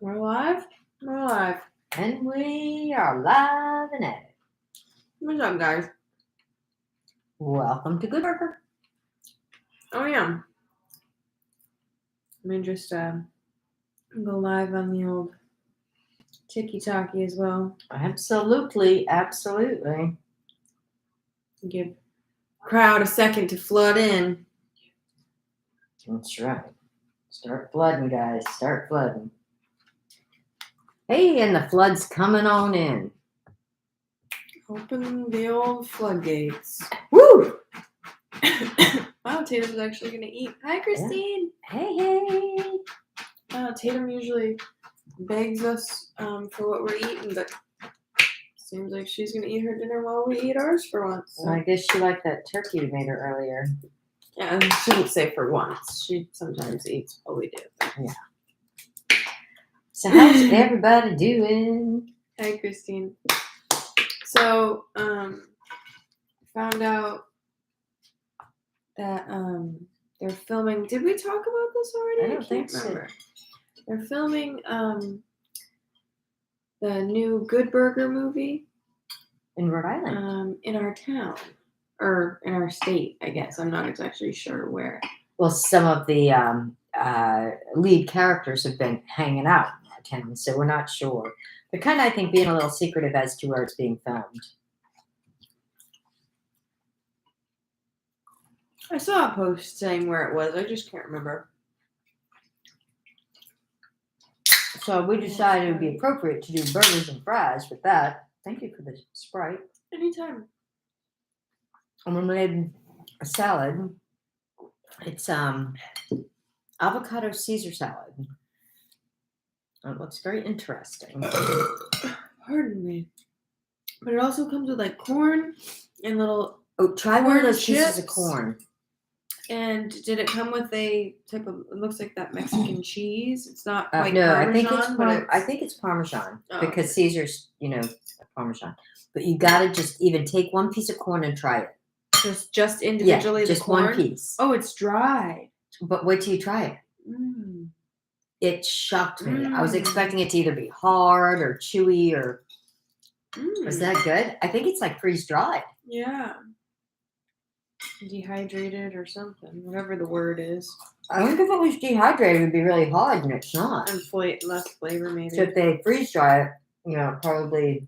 We're live? We're live. And we are live and at it. What's up, guys? Welcome to Good Burger. Oh, yeah. Let me just go live on the old TikTok as well. Absolutely. Give crowd a second to flood in. That's right. Start flooding, guys. Start flooding. Hey, and the flood's coming on in. Open the old floodgates. Woo! Wow, Tatum's actually going to eat. Hi, Christine. Yeah. Hey. Tatum usually begs us for what we're eating, but seems like she's going to eat her dinner while we eat ours for once. So. Well, I guess she liked that turkey we made her earlier. Yeah, I shouldn't say for once. She sometimes eats what we do. Yeah. So how's everybody doing? Hi, Christine. So, found out that they're filming. Did we talk about this already? I don't think so. They're filming the new Good Burger movie In Rhode Island. in our town or in our state. I guess I'm not exactly sure where. Well, some of the lead characters have been hanging out in our town, so we're not sure. They're kind of, I think, being a little secretive as to where it's being filmed. I saw a post saying where it was. I just can't remember. So we decided it would be appropriate to do burgers and fries with that. Thank you for the Sprite. Anytime. And we made a salad. It's avocado Caesar salad. It looks very interesting. Pardon me. But it also comes with like corn and little. Oh, try one of corn those pieces of chips. corn. And did it come with a type of? It looks like that Mexican cheese. It's not quite No, Parmesan, I think it's Parmesan because okay. Caesar's, Parmesan. But you gotta just even take one piece of corn and try it. Just individually, yeah, just the corn? one piece. Oh, it's dried. But wait till you try it. Mm. It shocked me. I was expecting it to either be hard or chewy or. Is that good? I think it's like freeze dried. Yeah. Dehydrated or something, whatever the word is. I think if it was dehydrated, it would be really hard, and it's not. And less flavor, maybe. So if they freeze dry it, probably.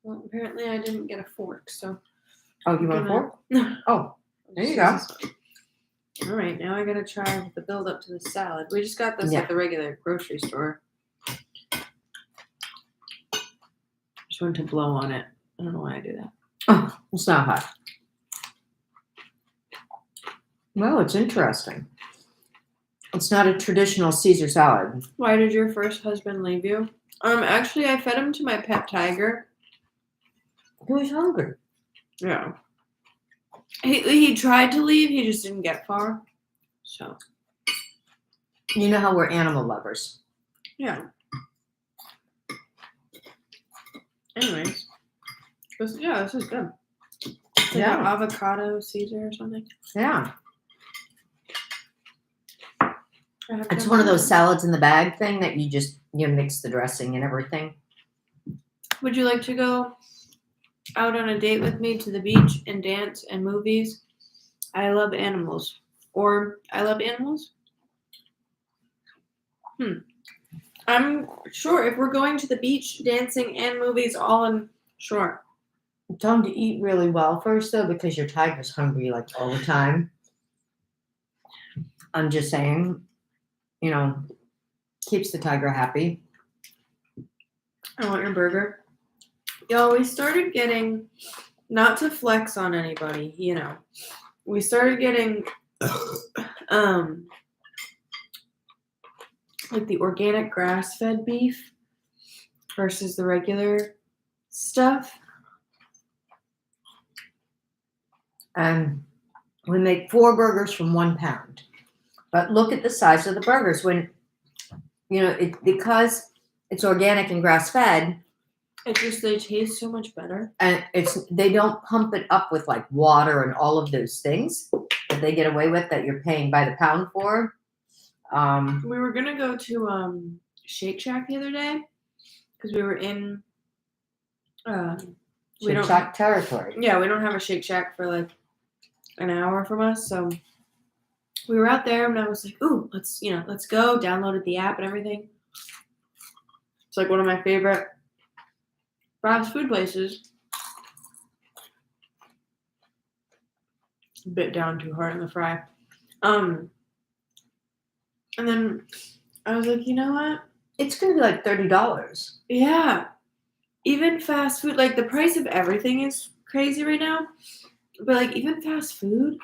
Well, apparently I didn't get a fork, so. Oh, you want a fork? Oh, there you go. All right, now I gotta try the build up to the salad. We just got this at the regular grocery store. Just went to blow on it. I don't know why I do that. Oh, it's not hot. Well, it's interesting. It's not a traditional Caesar salad. Why did your first husband leave you? Actually, I fed him to my pet tiger. He was hungry. Yeah. He tried to leave. He just didn't get far. So. You know how we're animal lovers. Yeah. Anyways. This is good. It's like an avocado Caesar or something. Yeah. It's one of those salads in the bag thing that you just mix the dressing and everything. Would you like to go out on a date with me to the beach and dance and movies? I love animals. Or I love animals? I'm sure if we're going to the beach, dancing, and movies all in, sure. Tell him to eat really well first, though, because your tiger's hungry like all the time. I'm just saying, keeps the tiger happy. I want your burger. Yo, we started getting, not to flex on anybody, we started getting, like the organic grass-fed beef versus the regular stuff. And we make 4 burgers from 1 pound. But look at the size of the burgers. When, because it's organic and grass-fed. They taste so much better. And they don't pump it up with like water and all of those things that they get away with that you're paying by the pound for. We were gonna go to Shake Shack the other day because we were in. We don't. Shack territory. Yeah, we don't have a Shake Shack for like an hour from us, so we were out there, and I was like, "Ooh, let's go." Downloaded the app and everything. It's like one of my favorite fast food places. Bit down too hard on the fry. And then I was like, you know what? It's gonna be like $30. Yeah. Even fast food, like the price of everything is crazy right now. But like even fast food,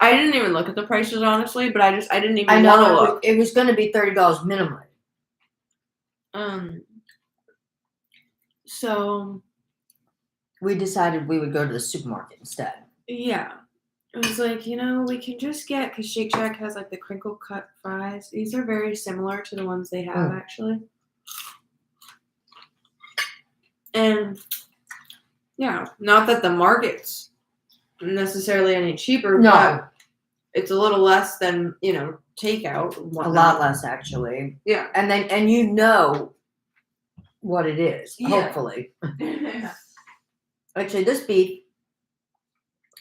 I didn't even look at the prices honestly, but I didn't even I want to know look. it was gonna be $30 minimally. So We decided we would go to the supermarket instead. yeah. It was like, we can just get, because Shake Shack has like the crinkle cut fries. These are very similar to the ones they have actually. And yeah, not that the market's necessarily any cheaper, No. but it's a little less than, takeout. A lot less actually. Yeah. And you know what it is, hopefully. Yeah. Actually, this beef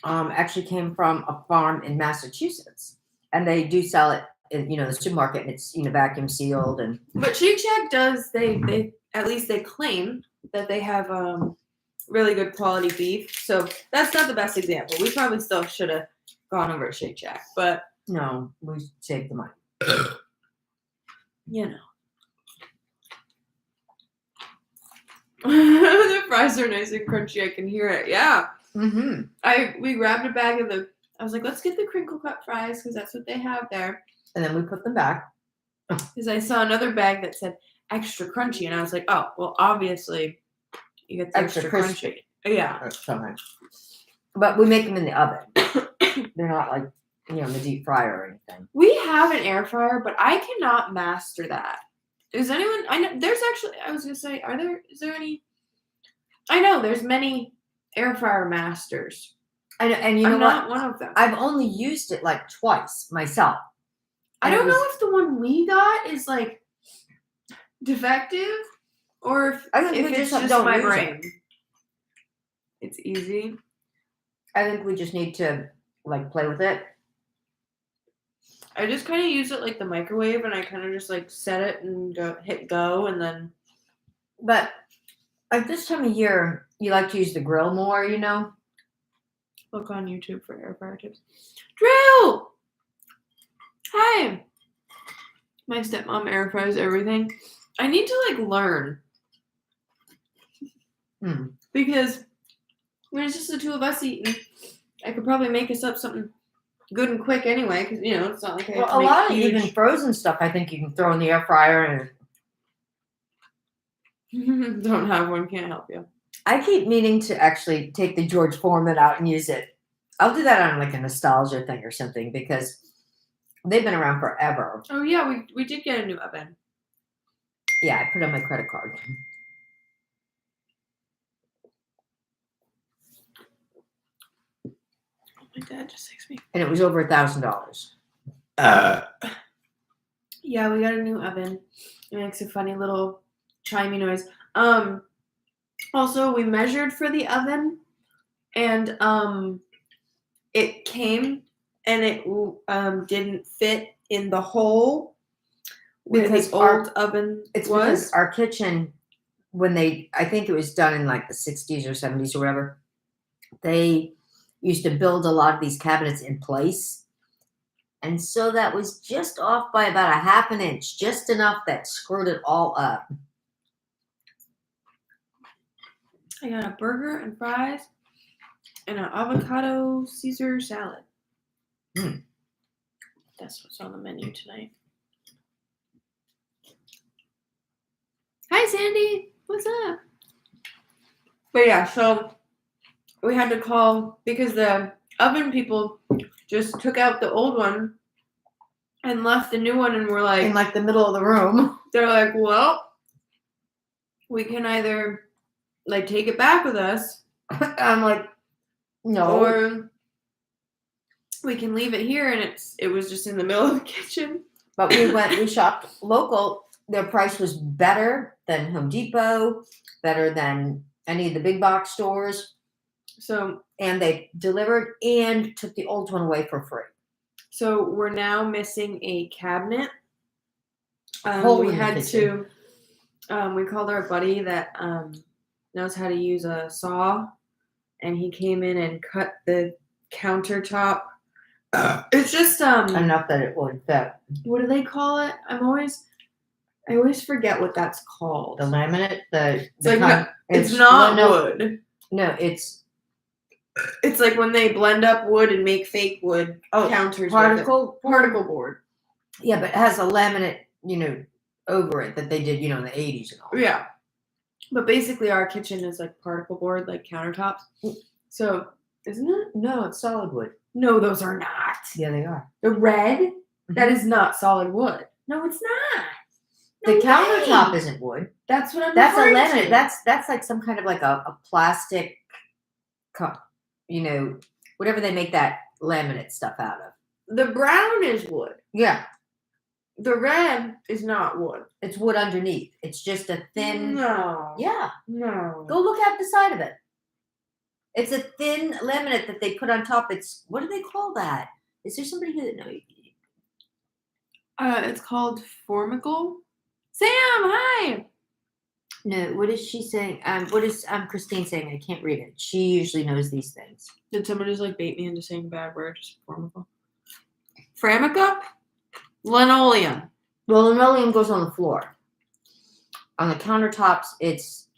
actually came from a farm in Massachusetts, and they do sell it in the supermarket, and it's vacuum sealed. And But Shake Shack does they at least they claim that they have really good quality beef. So that's not the best example. We probably still should have gone over to Shake Shack, but no, we saved the money. The fries are nice and crunchy. I can hear it. Yeah. Mm-hmm. We grabbed a bag of I was like, let's get the crinkle cut fries because that's what they have there. And then we put them back. Because I saw another bag that said extra crunchy, and I was like, oh, well, obviously you get the extra crunchy. Yeah. That's so nice. But we make them in the oven. They're not like in the deep fryer or anything. We have an air fryer, but I cannot master that. Is anyone? I know there's actually. I was gonna say, is there any? I know there's many air fryer masters. And you know I'm not one of them. I've only used it like twice myself. I don't know if the one we got is like defective or if it's just my brain. It's easy. I think we just need to like play with it. I just kind of use it like the microwave, and I kind of just like set it and hit go, and then. But at this time of year, you like to use the grill more, Look on YouTube for air fryer tips. Drew! Hi! My stepmom air fries everything. I need to like learn. Because when it's just the two of us eating, I could probably make us up something good and quick anyway, because it's not like I have to make a lot of huge... even frozen stuff I think you can throw in the air fryer and don't have one, can't help you. I keep meaning to actually take the George Foreman out and use it. I'll do that on like a nostalgia thing or something because they've been around forever. Oh yeah, we did get a new oven. Yeah, I put it on my credit card. My dad just texted me. And it was over $1,000. Yeah, we got a new oven. It makes a funny little chimey noise. Also, we measured for the oven, and it came, and it didn't fit in the hole where the old oven was. Because our kitchen, I think it was done in like the 60s or 70s or whatever, they used to build a lot of these cabinets in place. And so that was just off by about 1/2 inch, just enough that screwed it all up. I got a burger and fries and an avocado Caesar salad. That's what's on the menu tonight. Hi, Sandy. What's up? But yeah, so we had to call because the oven people just took out the old one and left the new one, and we're like... in like the middle of the room. They're like, well, we can either like take it back with us. I'm like, no. Or we can leave it here, and it was just in the middle of the kitchen. But we shopped local. Their price was better than Home Depot, better than any of the big box stores. So And they delivered and took the old one away for free. So we're now missing a cabinet. Hole We in the had kitchen. to. We called our buddy that knows how to use a saw, and he came in and cut the countertop. It's just Enough that it would fit. What do they call it? I always forget what that's called. The laminate, it's not no, wood. No, it's like when they blend up wood and make fake wood counters. particle board. Yeah, but it has a laminate, over it that they did, in the 80s and all. Yeah. But basically our kitchen is like particle board, like countertops. So, isn't it? No, it's solid wood. No, those are not. Yeah, they are. The red? That is not solid wood. No, it's not. The countertop isn't wood. That's what I'm That's a referring laminate. to. That's like some kind of like a plastic cup, whatever they make that laminate stuff out of. The brown is wood. Yeah. The red is not wood. It's wood underneath. It's just a thin. No. Yeah. No. Go look at the side of it. It's a thin laminate that they put on top. It's, what do they call that? Is there somebody here that knows? It's called Formical. Sam, hi. No, what is she saying? What is Christine saying? I can't read it. She usually knows these things. Did someone just like bait me into saying bad words? Formical. Framica? Linoleum. Well, linoleum goes on the floor. On the countertops, it's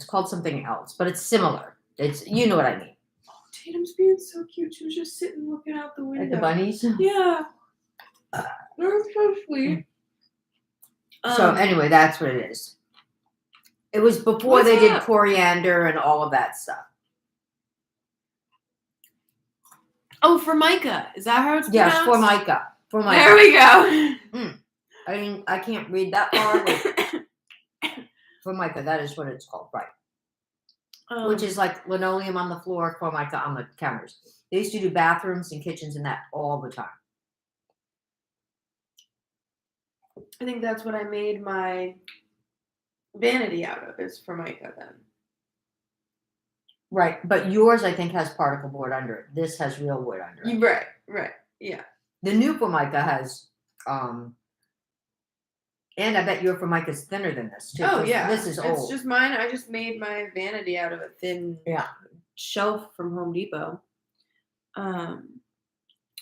called something else, but it's similar. It's, you know what I mean. Oh, Tatum's being so cute. She was just sitting looking out the window. Like the bunnies? Yeah. They're so sweet. So anyway, that's what it is. It was before they did coriander and all of that stuff. Oh, Formica. Is that how it's pronounced? Yes, Formica. Formica. There we go. I mean, I can't read that far. Formica, that is what it's called, right? Which is like linoleum on the floor, Formica on the counters. They used to do bathrooms and kitchens and that all the time. I think that's what I made my vanity out of, is Formica then. Right, but yours I think has particle board under it. This has real wood under it. Right, yeah. The new Formica has, and I bet your Formica is thinner than this too. Oh yeah, this is old. It's just mine. I just made my vanity out of a thin shelf from Home Depot.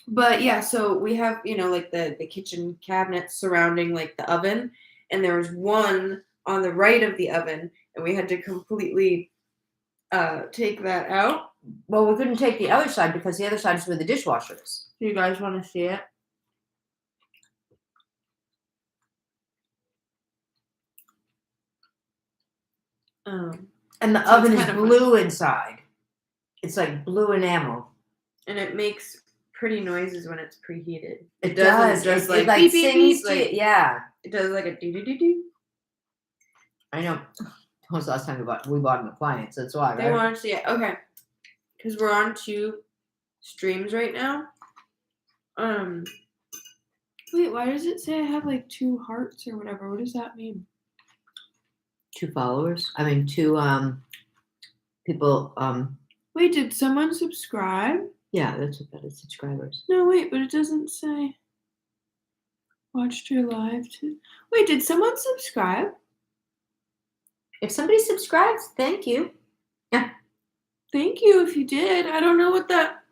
But yeah, so we have, like the kitchen cabinets surrounding like the oven, and there was one on the right of the oven, and we had to completely take that out. Well, we couldn't take the other side because the other side is where the dishwasher is. Do you guys want to see it? And the so oven is blue inside. It's like blue enamel. And it makes pretty noises when it's preheated. It does. Just it like beep, beep, sings beep, like, yeah. It does like a do-do-do-do. I know. When was the last time we bought an appliance? That's why, right? They want to see it. Okay. Because we're on 2 streams right now. Wait, why does it say I have like 2 hearts or whatever? What does that mean? 2 followers. I mean, 2 people. Wait, did someone subscribe? Yeah, that's what that is. Subscribers. No, wait, but it doesn't say. Watched your live too. Wait, did someone subscribe? If somebody subscribes, thank you. Yeah. Thank you if you did. I don't know what that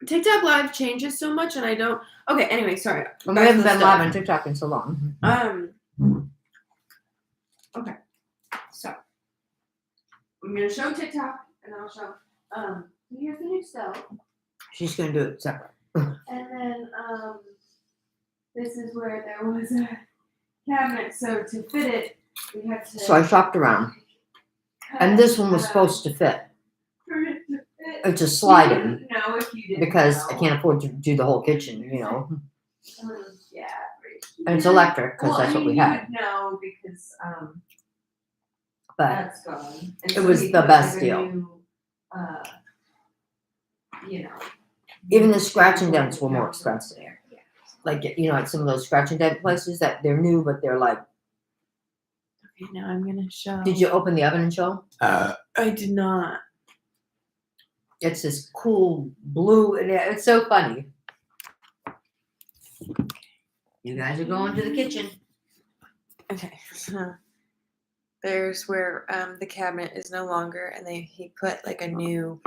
TikTok live changes so much, and I don't. Okay, anyway, sorry. Well, we haven't been live on TikTok in so long. Okay. So I'm gonna show TikTok, and I'll show. Here's the new stove. She's gonna do it separate. And then this is where there was a cabinet. So to fit it, we had to. So I shopped around, and this one was supposed to fit. It's a slide in. No, if you didn't. Because know. I can't afford to do the whole kitchen, Yeah. And it's electric because that's what we had. No, because But that's gone. And it was we the put, best like, a deal. New, Even the scratching dents were more expensive. like like some of those scratch and dent places that they're new, but they're like. Okay, now I'm gonna show. Did you open the oven and show? I did not. It's this cool blue, and it's so funny. You guys are going to the kitchen. Okay. There's where the cabinet is no longer, and he put like a new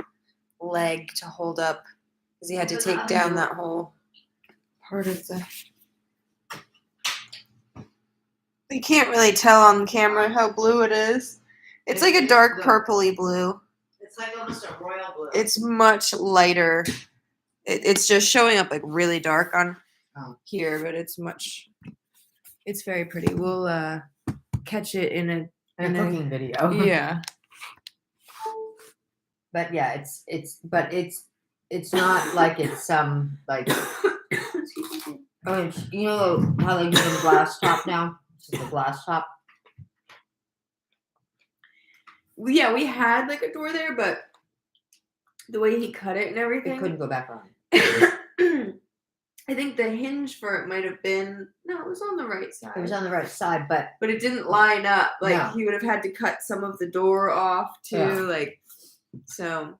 leg to hold up because he had to take down that whole part of the. You can't really tell on camera how blue it is. It's like a dark purpley blue. It's like almost a royal blue. It's much lighter. It's just showing up like really dark on here, but it's very pretty. We'll catch it in a cooking video. Yeah. But yeah, it's not like it's like you know how they do the glass top now? This is the glass top. Yeah, we had like a door there, but the way he cut it and everything, it couldn't go back on. I think the hinge for it might have been it was on the right side. It was on the right side, but it didn't line up. Like No. he would have had to cut some of the door off too. Yeah. Like so.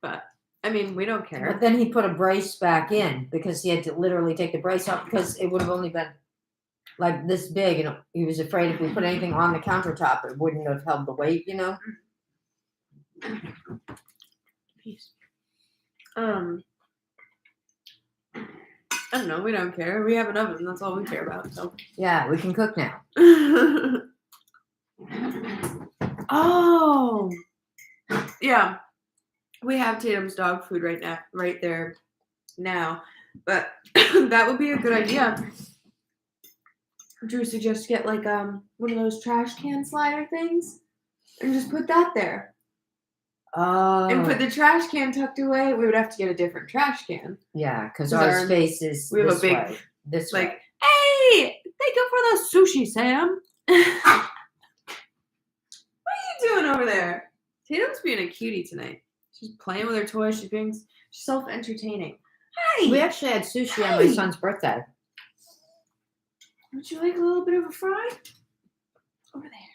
But I mean, we don't care. But then he put a brace back in because he had to literally take the brace off because it would have only been like this big, and he was afraid if we put anything on the countertop, it wouldn't have held the weight, Peace. I don't know. We don't care. We have an oven. That's all we care about. So Yeah, we can cook now. Oh, yeah. We have Tatum's dog food right there now, but that would be a good idea. Drew suggests get like one of those trash can slider things, and just put that there. Oh. And put the trash can tucked away. We would have to get a different trash can. Yeah, because our space is we have this a big way, this like, way. hey, thank you for the sushi, Sam. What are you doing over there? Tatum's being a cutie tonight. She's playing with her toys. She's self-entertaining. Hey, We actually had sushi on my son's birthday. would you like a little bit of a fry? Over there.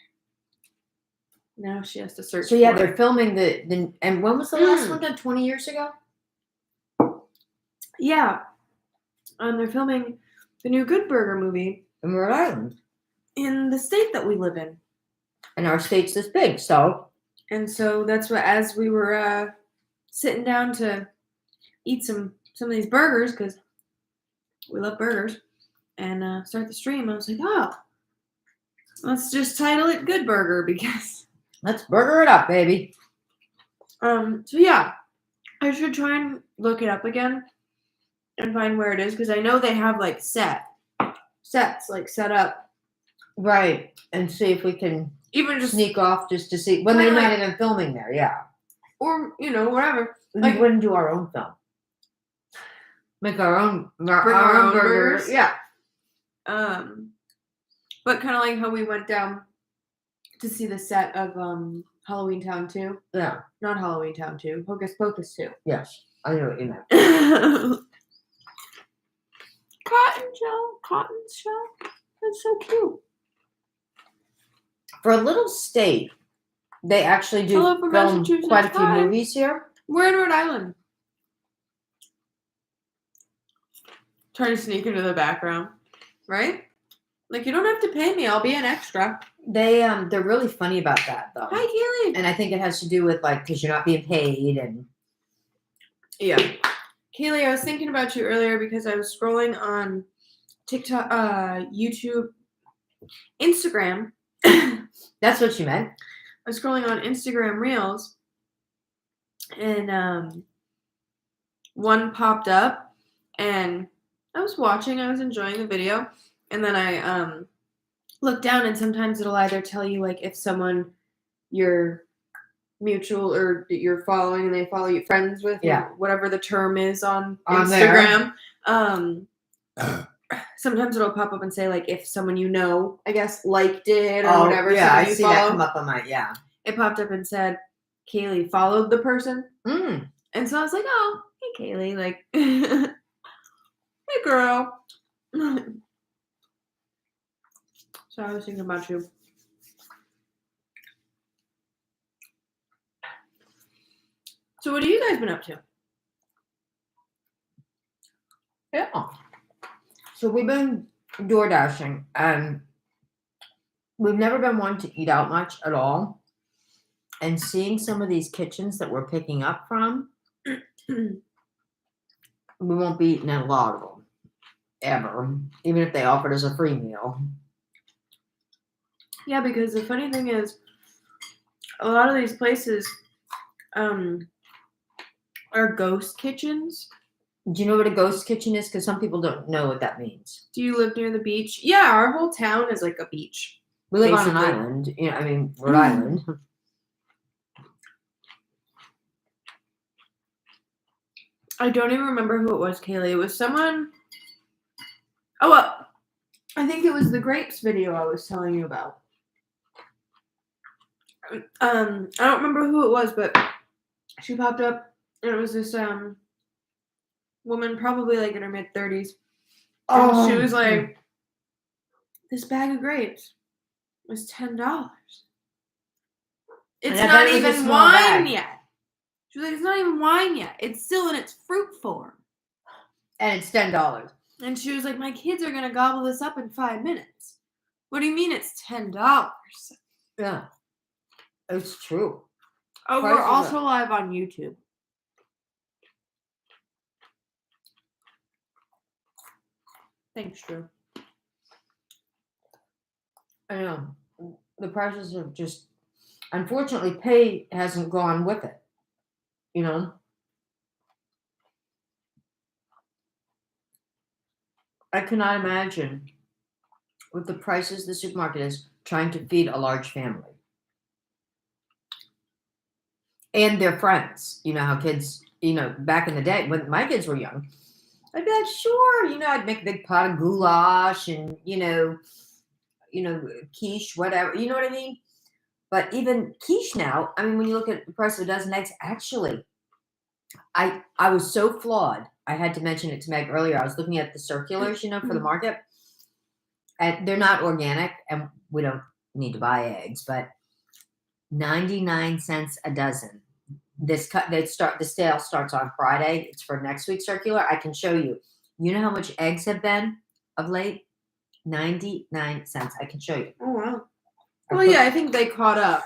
Now she has to search. So yeah, for they're it. filming the and when was the last one done? 20 years ago? Yeah. They're filming the new Good Burger movie In Rhode Island. in the state that we live in. And our state's this big, so. And so that's what, as we were sitting down to eat some of these burgers, because we love burgers, and start the stream, I was like, oh, let's just title it Good Burger, because. Let's burger it up, baby. So yeah, I should try and look it up again and find where it is, because I know they have like sets like set up. Right. And see if we can Even just sneak off just to see when they're not even filming there, yeah. or whatever. We Like- wouldn't do our own film. Make our own Bring our own burgers. burgers. Yeah. But kind of like how we went down to see the set of Halloween Town 2. Yeah. Not Halloween Town 2. Hocus Pocus 2. Yes. I know what you meant. Cotton shell. That's so cute. For a little state, they actually do Hello from film Massachusetts. quite a few Hi. movies here. We're in Rhode Island. Trying to sneak into the background, right? Like, you don't have to pay me. I'll be an extra. They're really funny about that though. Hi, Kaylee. And I think it has to do with like because you're not being paid and Yeah. Kaylee, I was thinking about you earlier because I was scrolling on TikTok, YouTube, Instagram. that's what you meant. I was scrolling on Instagram Reels, and one popped up, and I was watching. I was enjoying the video, and then I looked down, and sometimes it'll either tell you like if someone you're mutual or you're following and they follow you, friends with, Yeah. whatever the term is on there. Instagram. Sometimes it'll pop up and say like if someone you know, I guess, liked it or whatever. Yeah, I someone you see follow. that come up on my It popped up and said Kaylee followed the person. Mm. And so I was like, oh, hey, Kaylee. Like, Hey, girl. So I was thinking about you. So what have you guys been up to? Yeah. So we've been door dashing, and we've never been one to eat out much at all. And seeing some of these kitchens that we're picking up from, we won't be eating at a lot of them ever, even if they offered us a free meal. Yeah, because the funny thing is, a lot of these places are ghost kitchens. Do you know what a ghost kitchen is? Because some people don't know what that means. Do you live near the beach? Yeah, our whole town is like a beach. We live on an Basically. island. You know, I mean, Rhode Island. I don't even remember who it was, Kaylee. It was someone. Oh, well, I think it was the grapes video I was telling you about. I don't remember who it was, but she popped up, and it was this woman, probably like in her mid-30s. And she was like, "This bag of grapes was $10. It's And I bet not it was a even small wine bag. yet." She was like, "It's not even wine yet. It's still in its fruit form." And it's $10. And she was like, "My kids are gonna gobble this up in 5 minutes." What do you mean it's $10? Yeah, it's true. Oh, Prices we're are- also live on YouTube. Thanks, Drew. I know. The prices have just, unfortunately, pay hasn't gone with it. You know? I cannot imagine with the prices the supermarket is trying to feed a large family. And their friends. You know how kids, back in the day when my kids were young, I'd be like, sure, I'd make a big pot of goulash and, quiche, whatever. You know what I mean? But even quiche now, I mean, when you look at the price of a dozen eggs, actually, I was so flawed. I had to mention it to Meg earlier. I was looking at the circulars, for the market. And they're not organic, and we don't need to buy eggs, but 99 cents a dozen. The sale starts on Friday. It's for next week's circular. I can show you. You know how much eggs have been of late? 99 cents. I can show you. Oh, wow. Well, yeah, I think they caught up.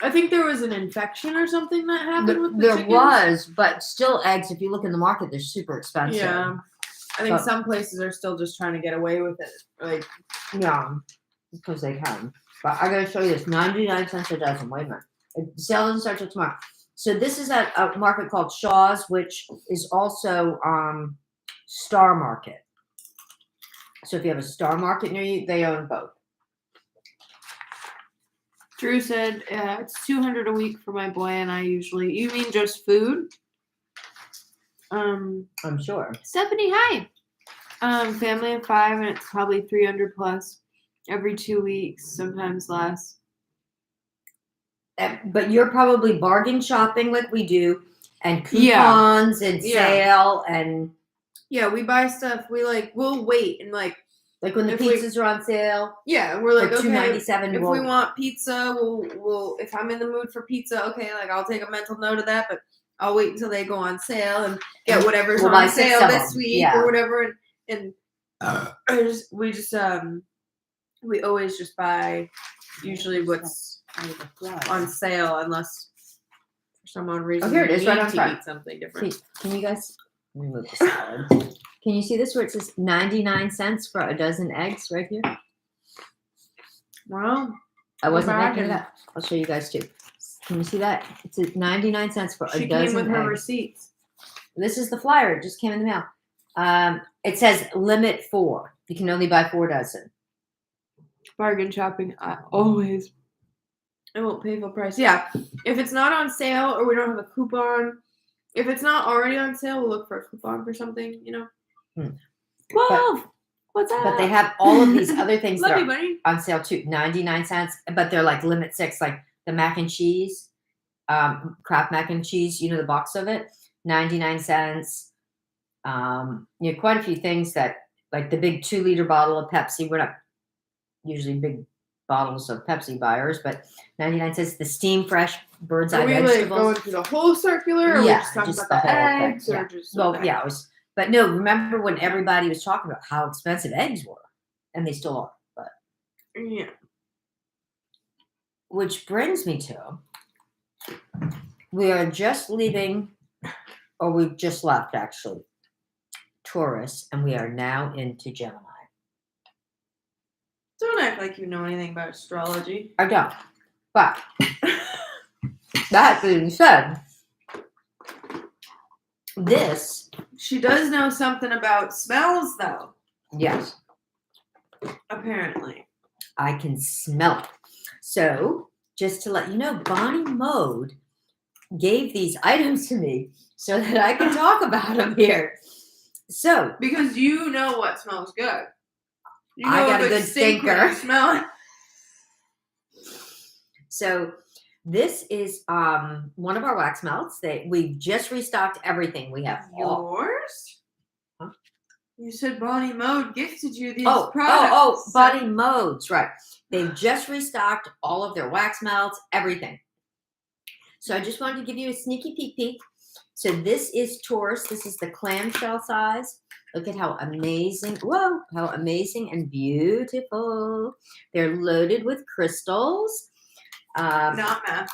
I think there was an infection or something that happened with the There chickens. was, but still eggs, if you look in the market, they're super expensive. Yeah. I think So- some places are still just trying to get away with it. Like, Yeah, because they can. But I gotta show you this. 99 cents a dozen. Wait a minute. The sale doesn't start till tomorrow. So this is at a market called Shaw's, which is also Star Market. So if you have a Star Market near you, they own both. Drew said, it's $200 a week for my boy and I usually. You mean just food? I'm sure. Stephanie, hi. Family of 5, and it's probably 300 plus every 2 weeks, sometimes less. But you're probably bargain shopping like we do, and Yeah. coupons and Yeah. sale and Yeah, we buy stuff. We'll wait and like when the If we- pizzas are on sale yeah, we're like for okay. $2.97. If we want pizza, we'll if I'm in the mood for pizza, okay, like I'll take a mental note of that, but I'll wait until they go on sale and get whatever's We'll buy on 6 sale of this them. week Yeah. or whatever, and we always just buy usually what's on sale unless for some odd reason here it we is, right need on to front. eat something different. Can you guys let me move the salad? Can you see this where it says 99 cents for a dozen eggs right here? Wow. I wasn't Go back making it and- up. I'll show you guys too. Can you see that? It says 99 cents for She a came dozen with her eggs. receipts. This is the flyer. It just came in the mail. It says limit 4. You can only buy 4 dozen. Bargain shopping, I won't pay full price. Yeah, if it's not on sale or we don't have a coupon, if it's not already on sale, we'll look for a coupon for something, 12. What's up? But they have all of these other things that Love are you, buddy. on sale too. 99 cents, but they're like limit 6, like the mac and cheese, Kraft mac and cheese, the box of it, 99 cents. Quite a few things that, like the big 2-liter bottle of Pepsi. We're not usually big bottles of Pepsi buyers, but 99 cents. The steam fresh bird's eye Are we like vegetables. going through the whole circular, or are we Yeah, just talking just about the the whole thing, eggs, yeah. or just Well, yeah, it was. But no, remember when everybody was talking about how expensive eggs were, and they still are. But yeah. which brings me to, we are just leaving, or we've just left actually, Taurus, and we are now into Gemini. Don't act like you know anything about astrology. I don't. But that being said, this, She does know something about smells, though. yes, Apparently. I can smell it. So, just to let you know, Bonnie Mode gave these items to me so that I can talk about them here. So, Because you know what smells good. You I know got if a good it's stink when stinker. you smell it. So this is one of our wax melts that we've just restocked everything. We have all. Yours? Huh? You said Bonnie Mode gifted you these Oh, products. Bonnie Modes, right. They've just restocked all of their wax melts, everything. So I just wanted to give you a sneaky peek. So this is Taurus. This is the clamshell size. Look at how amazing, whoa, how amazing and beautiful. They're loaded with crystals. Not math.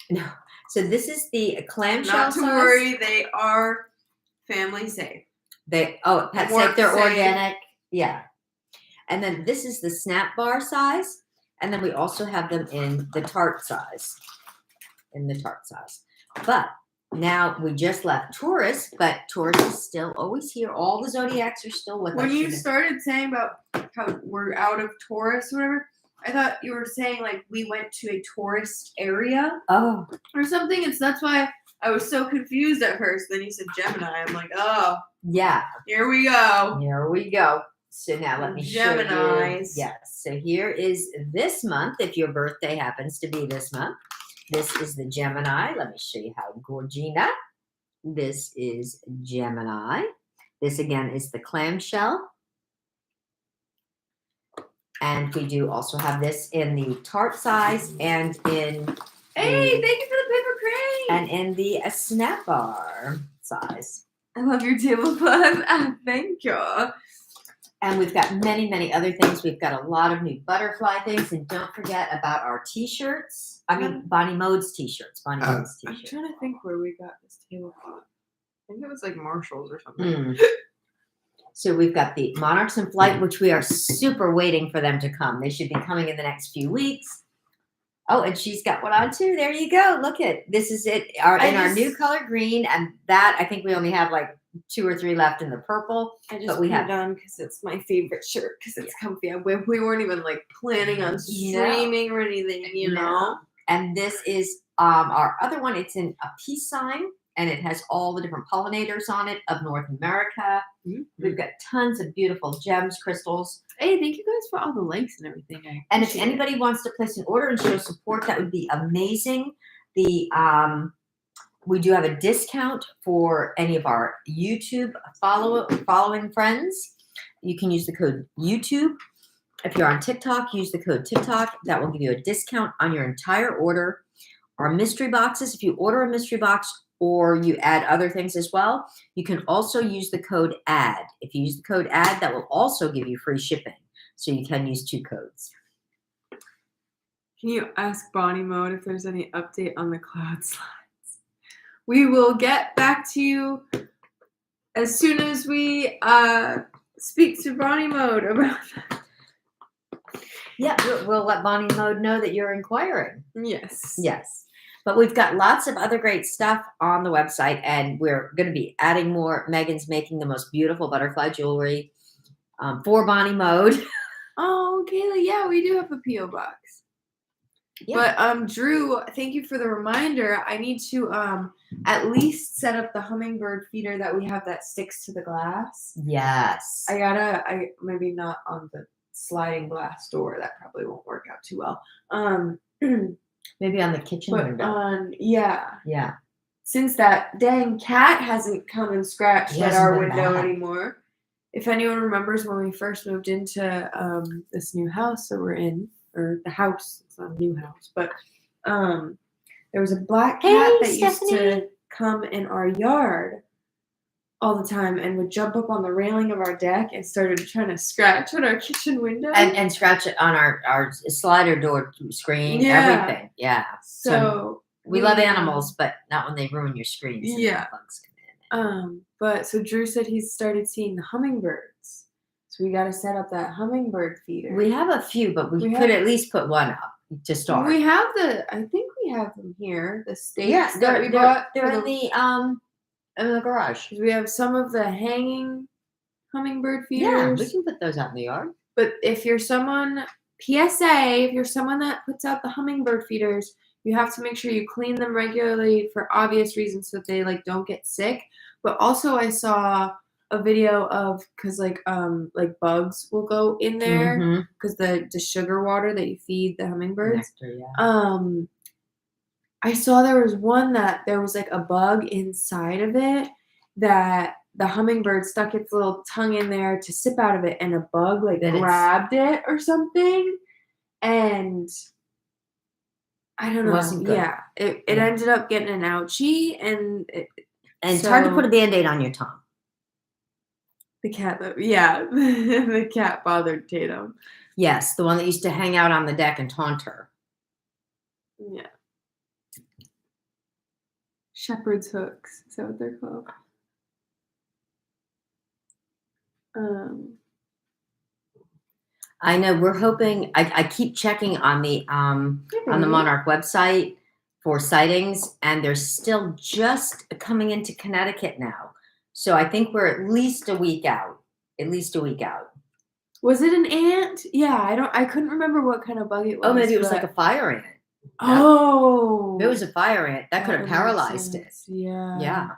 No. So this is the clamshell Not to size. worry, they are family safe. Pet safe, Work they're safe. organic. Yeah. And then this is the snap bar size. And then we also have them in the tart size. But now we just left Taurus, but Taurus is still always here. All the zodiacs are still with us. When you started saying about how we're out of Taurus or whatever, I thought you were saying like we went to a tourist area Oh, or something. And so that's why I was so confused at first. Then you said Gemini. I'm like, oh, yeah. here we go. Here we go. So now let me show you. Geminis. Yes. So here is this month, if your birthday happens to be this month. This is the Gemini. Let me show you how Gorgina. This is Gemini. This again is the clamshell. And we do also have this in the tart size and in Hey, thank you for the paper crane. and in the snap bar size. I love your tablecloth. Thank you. And we've got many, many other things. We've got a lot of new butterfly things. And don't forget about our t-shirts. I mean, Bonnie Mode's t-shirts. Bonnie Mode's I'm t-shirts. trying to think where we got this tablecloth. I think it was like Marshall's or something. So we've got the monarchs in flight, which we are super waiting for them to come. They should be coming in the next few weeks. Oh, and she's got one on too. There you go. Look at this is it. Our new color green, and that I think we only have like 2 or 3 left in the purple. I just but we put have it on because it's my favorite shirt because it's comfy. We weren't even like planning on streaming or anything, you know. And this is our other one. It's in a peace sign, and it has all the different pollinators on it of North America. Mm-hmm. We've got tons of beautiful gems, crystals. Hey, thank you guys for all the likes and everything. And if anybody wants to place an order and show support, that would be amazing. We do have a discount for any of our YouTube following friends. You can use the code YouTube. If you're on TikTok, use the code TikTok. That will give you a discount on your entire order. Our mystery boxes, if you order a mystery box or you add other things as well, you can also use the code ADD. If you use the code ADD, that will also give you free shipping. So you can use 2 codes. Can you ask Bonnie Mode if there's any update on the cloud slides? We will get back to you as soon as we speak to Bonnie Mode about that. Yeah, we'll let Bonnie Mode know that you're inquiring. Yes. Yes. But we've got lots of other great stuff on the website, and we're going to be adding more. Megan's making the most beautiful butterfly jewelry for Bonnie Mode. Oh, Kayla, yeah, we do have a P.O. box. Yeah. But Drew, thank you for the reminder. I need to at least set up the hummingbird feeder that we have that sticks to the glass. Yes. I maybe not on the sliding glass door. That probably won't work out too well. Maybe on the kitchen But window. yeah. Yeah. since that dang cat hasn't come and scratched He at hasn't our been window back. anymore. If anyone remembers when we first moved into this new house that we're in, or the house, it's not a new house, but there was a black cat Hey, that used to Stephanie. come in our yard all the time and would jump up on the railing of our deck and started trying to scratch at our kitchen window. And scratch it on our slider door screen, Yeah. everything. Yeah. So we love animals, but not when they ruin your screens. And Yeah. bugs come in. But so Drew said he's started seeing the hummingbirds. So we got to set up that hummingbird feeder. We have a few, but we could at least put one up to start. We have I think we have them here. The stakes Yeah, that we bought. They're in the garage. We have some of the hanging hummingbird Yeah, feeders. we can put those out in the yard. But if you're someone, PSA, if you're someone that puts out the hummingbird feeders, you have to make sure you clean them regularly for obvious reasons so that they don't get sick. But also I saw a video of because bugs will go in there because the sugar water that you feed the hummingbirds. Nectar, yeah. I saw there was one that there was a bug inside of it that the hummingbird stuck its little tongue in there to sip out of it, and a bug grabbed it or something, and I don't know. Wasn't good. Yeah, it ended up getting an ouchie, and it's hard to put a Band-Aid on your tongue. The cat, the cat bothered Tatum. Yes, the one that used to hang out on the deck and taunt her. Yeah. Shepherd's hooks. Is that what they're called? I know we're hoping. I keep checking on the Monarch website for sightings, and they're still just coming into Connecticut now. So I think we're at least a week out. Was it an ant? Yeah, I couldn't remember what kind of bug it was. Oh, maybe it was like a fire ant. If it was a fire ant. That could have paralyzed it. Yeah. Yeah.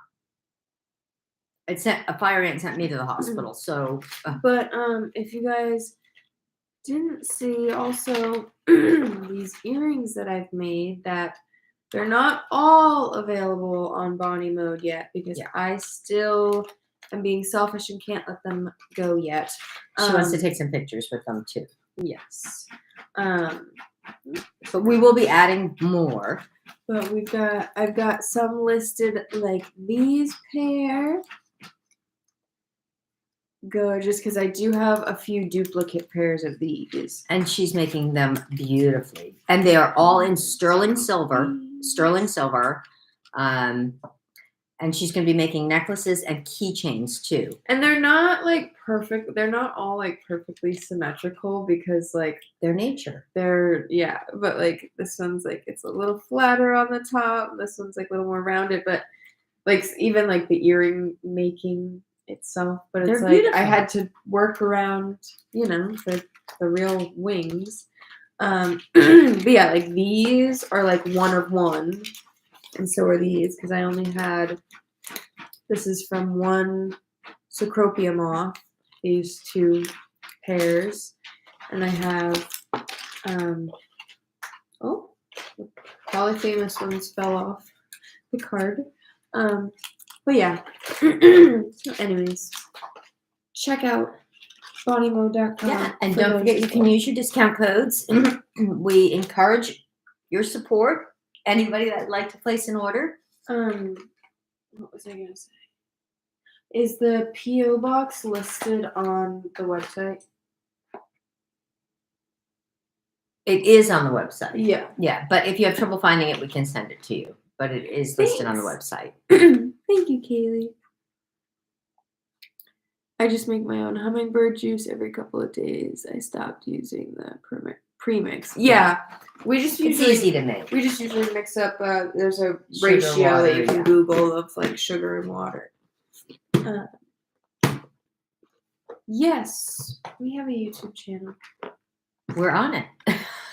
A fire ant sent me to the hospital. So, but if you guys didn't see, also these earrings that I've made, that they're not all available on Bonnie Mode yet because I still am being selfish and can't let them go yet. She wants to take some pictures with them too. Yes. But we will be adding more. But I've got some listed, like these pair. Gorgeous, because I do have a few duplicate pairs of these. And she's making them beautifully. And they are all in sterling silver. And she's going to be making necklaces and keychains too. And they're not perfect. They're not all perfectly symmetrical because they're nature. But this one's it's a little flatter on the top. This one's a little more rounded, but even the earring making itself. But it's beautiful. I had to work around, the real wings. But yeah, these are one of one. And so are these, because I only had, this is from one Cecropia moth, these two pairs. And I have, the Polyphemus ones fell off the card. But yeah, so anyways, check out BonnieMode.com. Yeah, and don't forget you can use your discount codes. We encourage your support. Anybody that'd like to place an order? What was I gonna say? Is the P.O. box listed on the website? It is on the website. Yeah. Yeah, but if you have trouble finding it, we can send it to you. But it is listed on the website. Thank you, Kaylee. I just make my own hummingbird juice every couple of days. I stopped using the premix. Yeah. It's easy to make. We just usually mix up. There's a Sugar, ratio water, that you can Google of sugar and water. Yes, we have a YouTube channel. We're on it.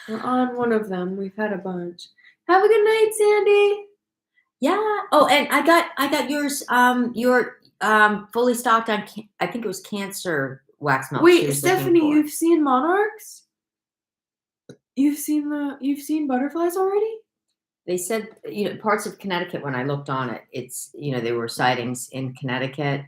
We're on one of them. We've had a bunch. Have a good night, Sandy. Yeah. Oh, and I got yours. Your fully stocked on. I think it was cancer wax melt. Wait, Stephanie, you've seen monarchs? You've seen butterflies already? They said, parts of Connecticut, when I looked on it, it's, there were sightings in Connecticut.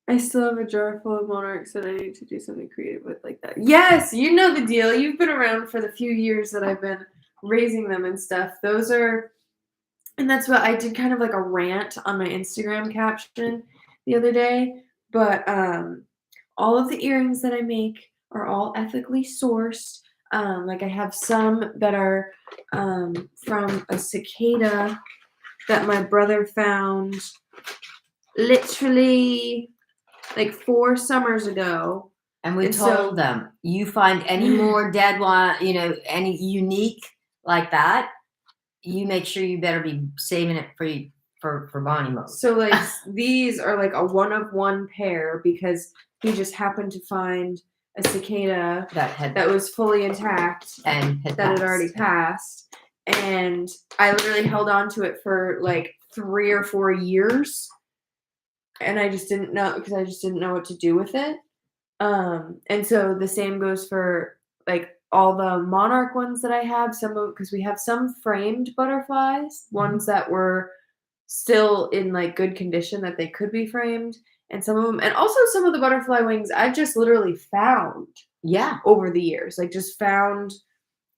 I still have a jar full of monarchs that I need to do something creative with like that. Yes, you know the deal. You've been around for the few years that I've been raising them and stuff. Those are, and that's what I did kind of like a rant on my Instagram caption the other day. But all of the earrings that I make are all ethically sourced. Like I have some that are from a cicada that my brother found literally like 4 summers ago. And we And so- told them, you find any more dead one, any unique like that, you make sure you better be saving it for Bonnie mode. So like these are like a one of one pair because he just happened to find a cicada that was fully intact and that had already passed. And I literally held on to it for like 3 or 4 years. And I just didn't know because I just didn't know what to do with it. And so the same goes for like all the monarch ones that I have. Because we have some framed butterflies, ones that were still in like good condition that they could be framed, and some of them, and also some of the butterfly wings I've just literally found. Yeah. Over the years, like just found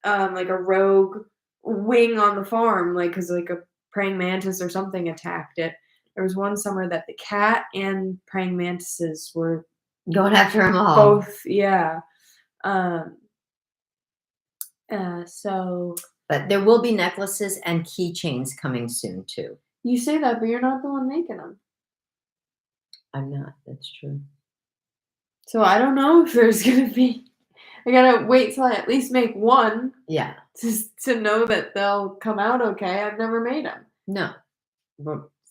like a rogue wing on the farm, like because like a praying mantis or something attacked it. There was one summer that the cat and praying mantises were going after them all. Both, yeah. So. But there will be necklaces and keychains coming soon too. You say that, but you're not the one making them. I'm not. That's true. So I don't know if there's gonna be. I gotta wait till I at least make one. Yeah. To know that they'll come out okay. I've never made them. No.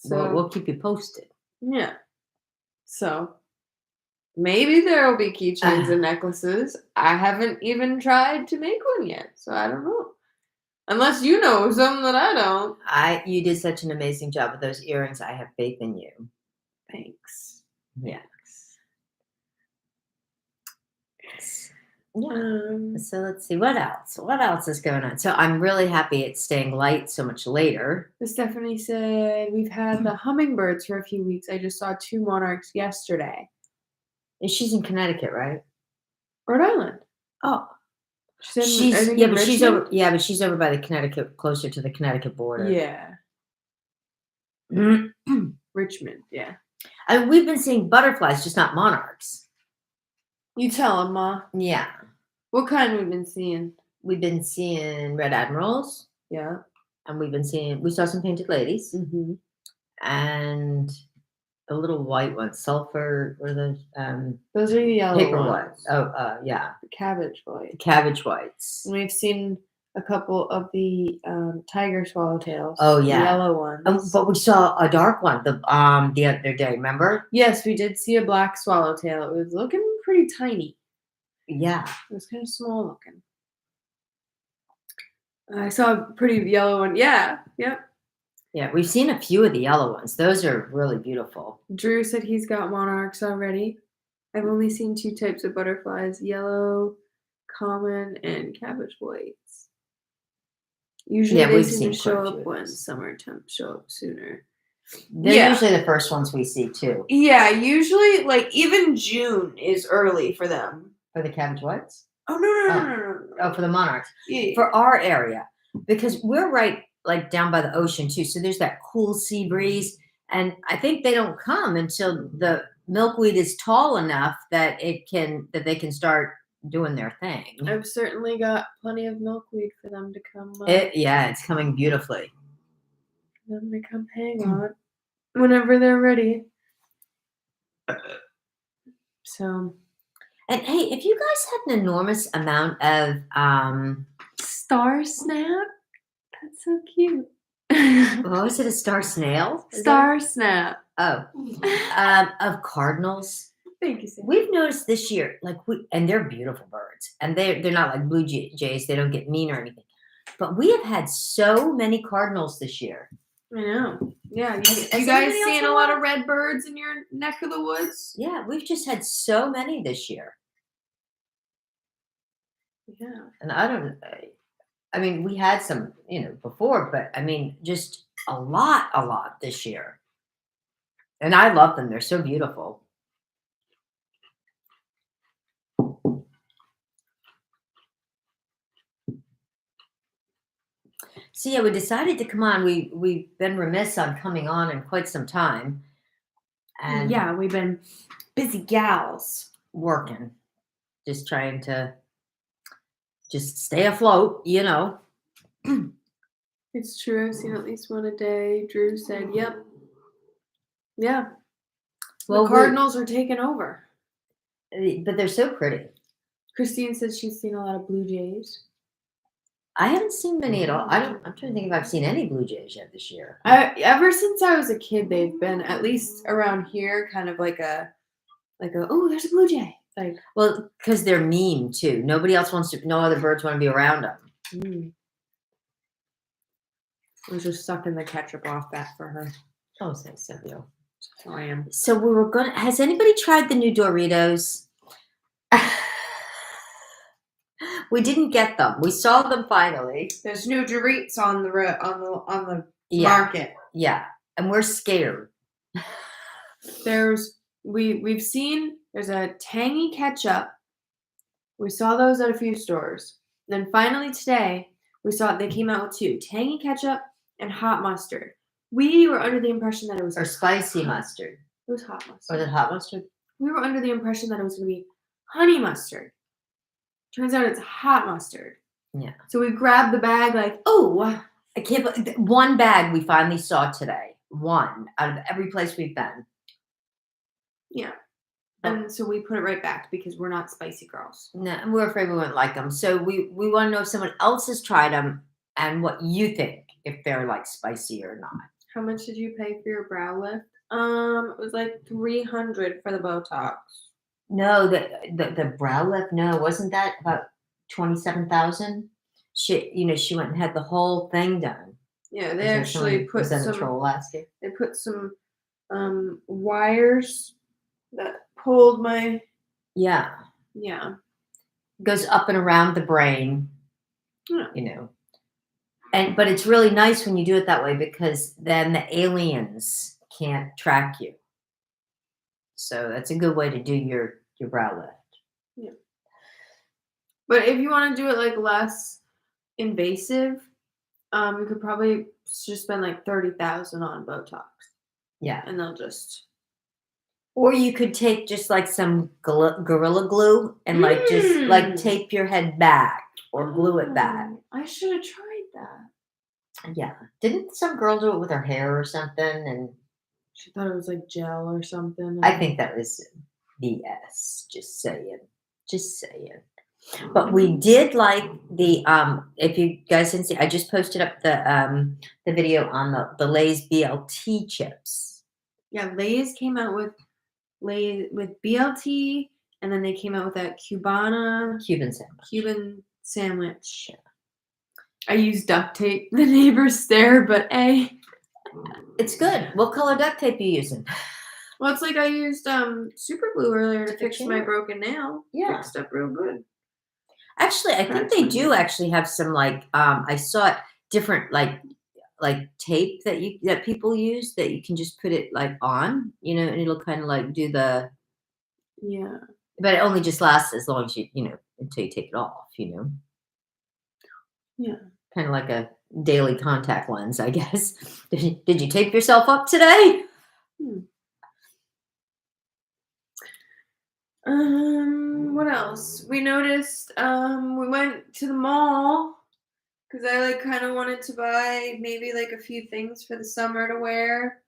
We'll keep you posted. Yeah. So maybe there will be keychains and necklaces. I haven't even tried to make one yet, so I don't know. Unless you know something that I don't. You did such an amazing job with those earrings. I have faith in you. Thanks. Yeah. Yeah. So let's see what else. What else is going on? So I'm really happy it's staying light so much later. Stephanie said we've had the hummingbirds for a few weeks. I just saw 2 monarchs yesterday. And she's in Connecticut, right? Rhode Island. Oh, she's but she's over by the Connecticut, closer to the Connecticut border. Yeah. Richmond. Yeah. And we've been seeing butterflies, just not monarchs. You tell them, Ma. Yeah. What kind we've been seeing? We've been seeing red admirals. Yeah. And we saw some painted ladies. Mm-hmm. And the little white ones, sulfur, what are those? Those are the yellow paper ones. whites. Oh, yeah. The cabbage white. Cabbage whites. And we've seen a couple of the tiger swallowtails. Oh, yeah. The yellow ones. But we saw a dark one the other day, remember? Yes, we did see a black swallowtail. It was looking pretty tiny. Yeah. It was kind of small looking. I saw a pretty yellow one. Yeah. Yep. Yeah, we've seen a few of the yellow ones. Those are really beautiful. Drew said he's got monarchs already. I've only seen 2 types of butterflies, yellow, common, and cabbage whites. Usually they seem to show up when summer temps show up sooner. They're usually the first ones we see too. Yeah, usually like even June is early for them. For the cabbage whites? Oh, no. Oh, for the monarchs. Yeah. For our area, because we're right like down by the ocean too, so there's that cool sea breeze, and I think they don't come until the milkweed is tall enough that they can start doing their thing. I've certainly got plenty of milkweed for them to come. It's coming beautifully. For them to come hang on whenever they're ready. So. And hey, if you guys had an enormous amount of Star snap. That's so cute. What was it? A star snail? Star snap. Oh, of cardinals. Thank you, Sam. We've noticed this year, and they're beautiful birds, and they're not like blue jays. They don't get mean or anything. But we have had so many cardinals this year. I know. Yeah, you guys seeing a lot of red birds in your neck of the woods? Yeah, we've just had so many this year. Yeah. And I don't. I mean, we had some, before, but I mean, just a lot this year. And I love them. They're so beautiful. So yeah, we decided to come on. We've been remiss on coming on in quite some time. And yeah, we've been busy gals. working. Just trying to just stay afloat, It's true. I've seen at least one a day. Drew said, "Yep, yeah." Well, The Cardinals are taking over. But they're so pretty. Christine says she's seen a lot of Blue Jays. I haven't seen many at all. I'm trying to think if I've seen any Blue Jays yet this year. Ever since I was a kid, they've been at least around here, kind of like a oh, there's a Blue Jay. Like, well, because they're mean too. Nobody else wants to. No other birds want to be around them. I was just sucking the ketchup off that for her. Oh, so real. So I am. So we were going. Has anybody tried the new Doritos? We didn't get them. We saw them finally. There's new Doritos on the Yeah. market. Yeah, and we're scared. We've seen there's a tangy ketchup. We saw those at a few stores. Then finally today we saw they came out with two: tangy ketchup and hot mustard. We were under the impression that it was Or spicy mustard. It was hot mustard. Or the hot mustard? We were under the impression that it was going to be honey mustard. Turns out it's hot mustard. Yeah. So we grabbed the bag like, oh, I can't believe one bag we finally saw today. One out of every place we've been. Yeah. And so we put it right back because we're not spicy girls. No, and we're afraid we wouldn't like them. So we want to know if someone else has tried them and what you think, if they're like spicy or not. How much did you pay for your brow lift? It was like $300 for the Botox. No, the brow lift. No, wasn't that about 27,000? She went and had the whole thing done. Yeah, they actually put was that some. a troll last year? They put some wires that pulled my. Yeah. Yeah. Goes up and around the brain. Yeah. But it's really nice when you do it that way because then the aliens can't track you. So that's a good way to do your brow lift. Yeah. But if you want to do it like less invasive, you could probably just spend like $30,000 on Botox. Yeah. And they'll just. Or you could take just like some Gorilla Glue and just like tape your head back or glue it back. I should have tried that. Yeah. Didn't some girl do it with her hair or something? And she thought it was like gel or something. I think that was BS. Just saying. But we did like the if you guys didn't see, I just posted up the video on the Lay's BLT chips. Yeah, Lay's came out with BLT, and then they came out with that Cuban sandwich. Yeah. I used duct tape. The neighbors stare, but it's good. What color duct tape are you using? Well, it's like I used super glue earlier to fix my broken nail. Yeah. Fixed up real good. Actually, I think they do actually have some I saw it different like tape that people use that you can just put it on, and it'll kind of like do the. Yeah. But it only just lasts as long as you until you take it off, Yeah. Kind of like a daily contact lens, I guess. Did you tape yourself up today? What else? We noticed we went to the mall because I kind of wanted to buy maybe a few things for the summer to wear.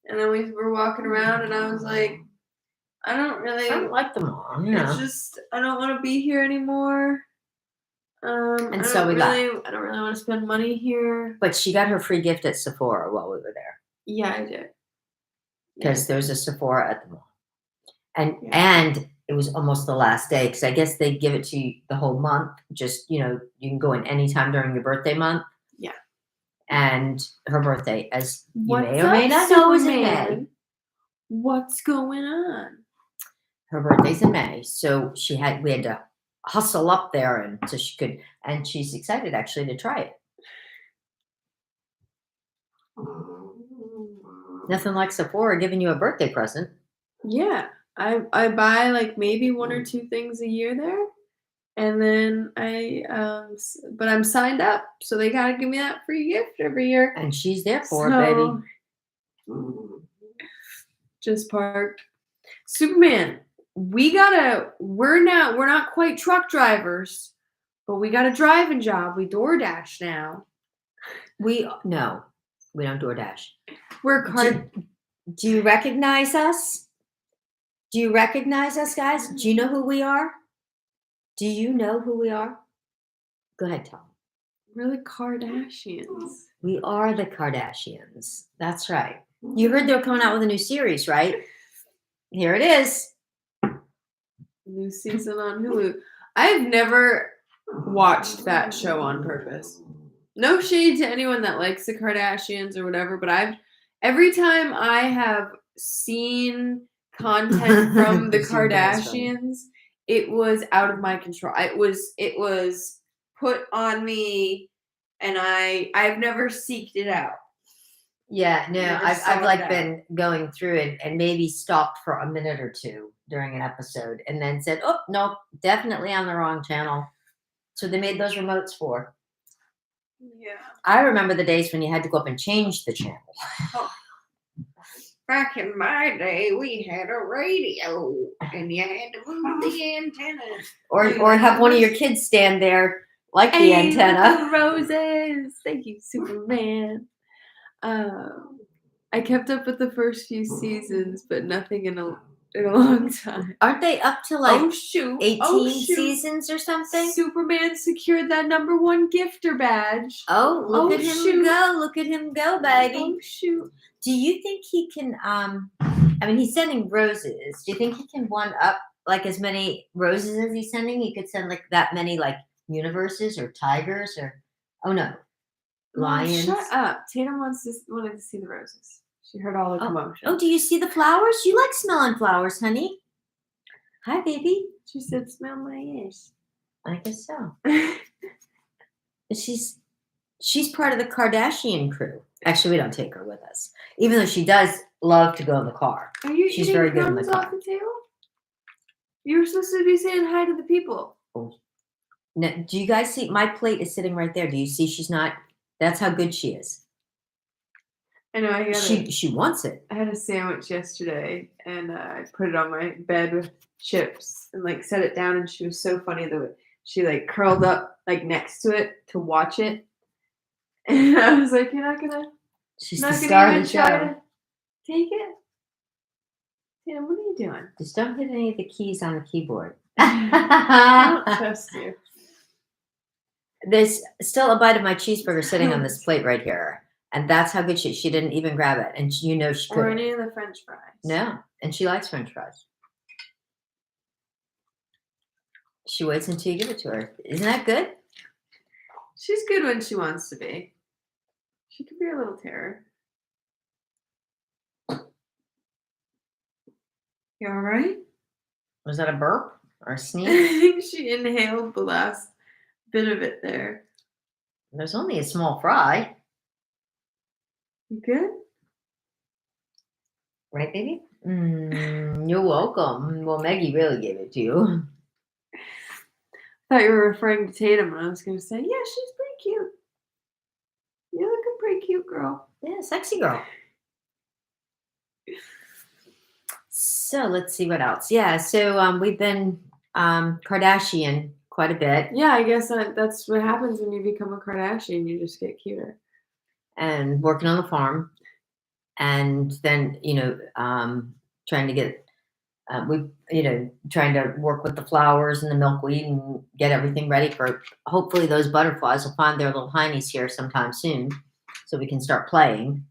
And then we were walking around and I was like, I don't like the mall. Yeah. It's just I don't want to be here anymore. And so we left. I don't really want to spend money here. But she got her free gift at Sephora while we were there. Yeah, I did. Because there's a Sephora at the mall. And it was almost the last day because I guess they give it to you the whole month. Just, you can go in anytime during your birthday month. Yeah. And her birthday, as you What's may or may not know, is in May. What's going on? Her birthday's in May. So we had to hustle up there, and so she could. And she's excited actually to try it. Nothing like Sephora giving you a birthday present. Yeah, I buy like maybe 1 or 2 things a year there, and then but I'm signed up, so they gotta give me that free gift every year. And she's there for it, baby. Just parked. Superman, we're not quite truck drivers, but we got a driving job. We DoorDash now. No, we don't DoorDash. Do you recognize us? Do you recognize us, guys? Do you know who we are? Do you know who we are? Go ahead, Tom. We're the Kardashians. We are the Kardashians. That's right. You heard they're coming out with a new series, right? Here it is. New season on Hulu. I've never watched that show on purpose. No shade to anyone that likes the Kardashians or whatever, but every time I have seen content from the Kardashians, it was out of my control. It was put on me, and I've never seeked it out. Yeah, no, I've like been going through it and maybe stopped for a minute or two during an episode and then said, oh, no, definitely on the wrong channel. So they made those remotes for. Yeah. I remember the days when you had to go up and change the channel. Oh. Back in my day, we had a radio, and you had to move the antenna. Or have one of your kids stand there like the antenna. Roses. Thank you, Superman. I kept up with the first few seasons, but nothing in a long time. Aren't they up to like 18 shoot. seasons or something? Superman secured that #1 gifter badge. Oh, look at him go. Look at him go, baby. Oh, shoot. Do you think he can, I mean, he's sending roses. Do you think he can one up like as many roses as he's sending? He could send like that many like universes or tigers or, oh no, lions. Shut up. Tatum wanted to see the roses. She heard all the commotion. Oh, do you see the flowers? You like smelling flowers, honey. Hi, baby. She said, smell my ears. I guess so. She's part of the Kardashian crew. Actually, we don't take her with us, even though she does love to go in the car. Are you She's very good in the car. Off the table? You were supposed to be saying hi to the people. Oh. Now, do you guys see? My plate is sitting right there. Do you see? She's not. That's how good she is. I know. She wants it. I had a sandwich yesterday, and I put it on my bed with chips, and like set it down. And she was so funny that she like curled up like next to it to watch it. And I was like, "You're not gonna." She's the star of the show. Take it. Yeah, what are you doing? Just don't hit any of the keys on the keyboard. I don't trust you. There's still a bite of my cheeseburger sitting on this plate right here. And that's how good she didn't even grab it. And she couldn't. Or any of the French fries. No. And she likes French fries. She waits until you give it to her. Isn't that good? She's good when she wants to be. She could be a little terror. You all right? Was that a burp or a sneeze? I think she inhaled the last bit of it there. There's only a small fry. You good? Right, baby? You're welcome. Well, Maggie really gave it to you. I thought you were referring to Tatum, and I was going to say, yeah, she's pretty cute. You're looking pretty cute, girl. Yeah, sexy girl. So let's see what else. Yeah, so we've been Kardashian quite a bit. Yeah, I guess that's what happens when you become a Kardashian. You just get cuter. And working on the farm. And then, trying to get, trying to work with the flowers and the milkweed and get everything ready for, hopefully those butterflies will find their little heinies here sometime soon so we can start playing.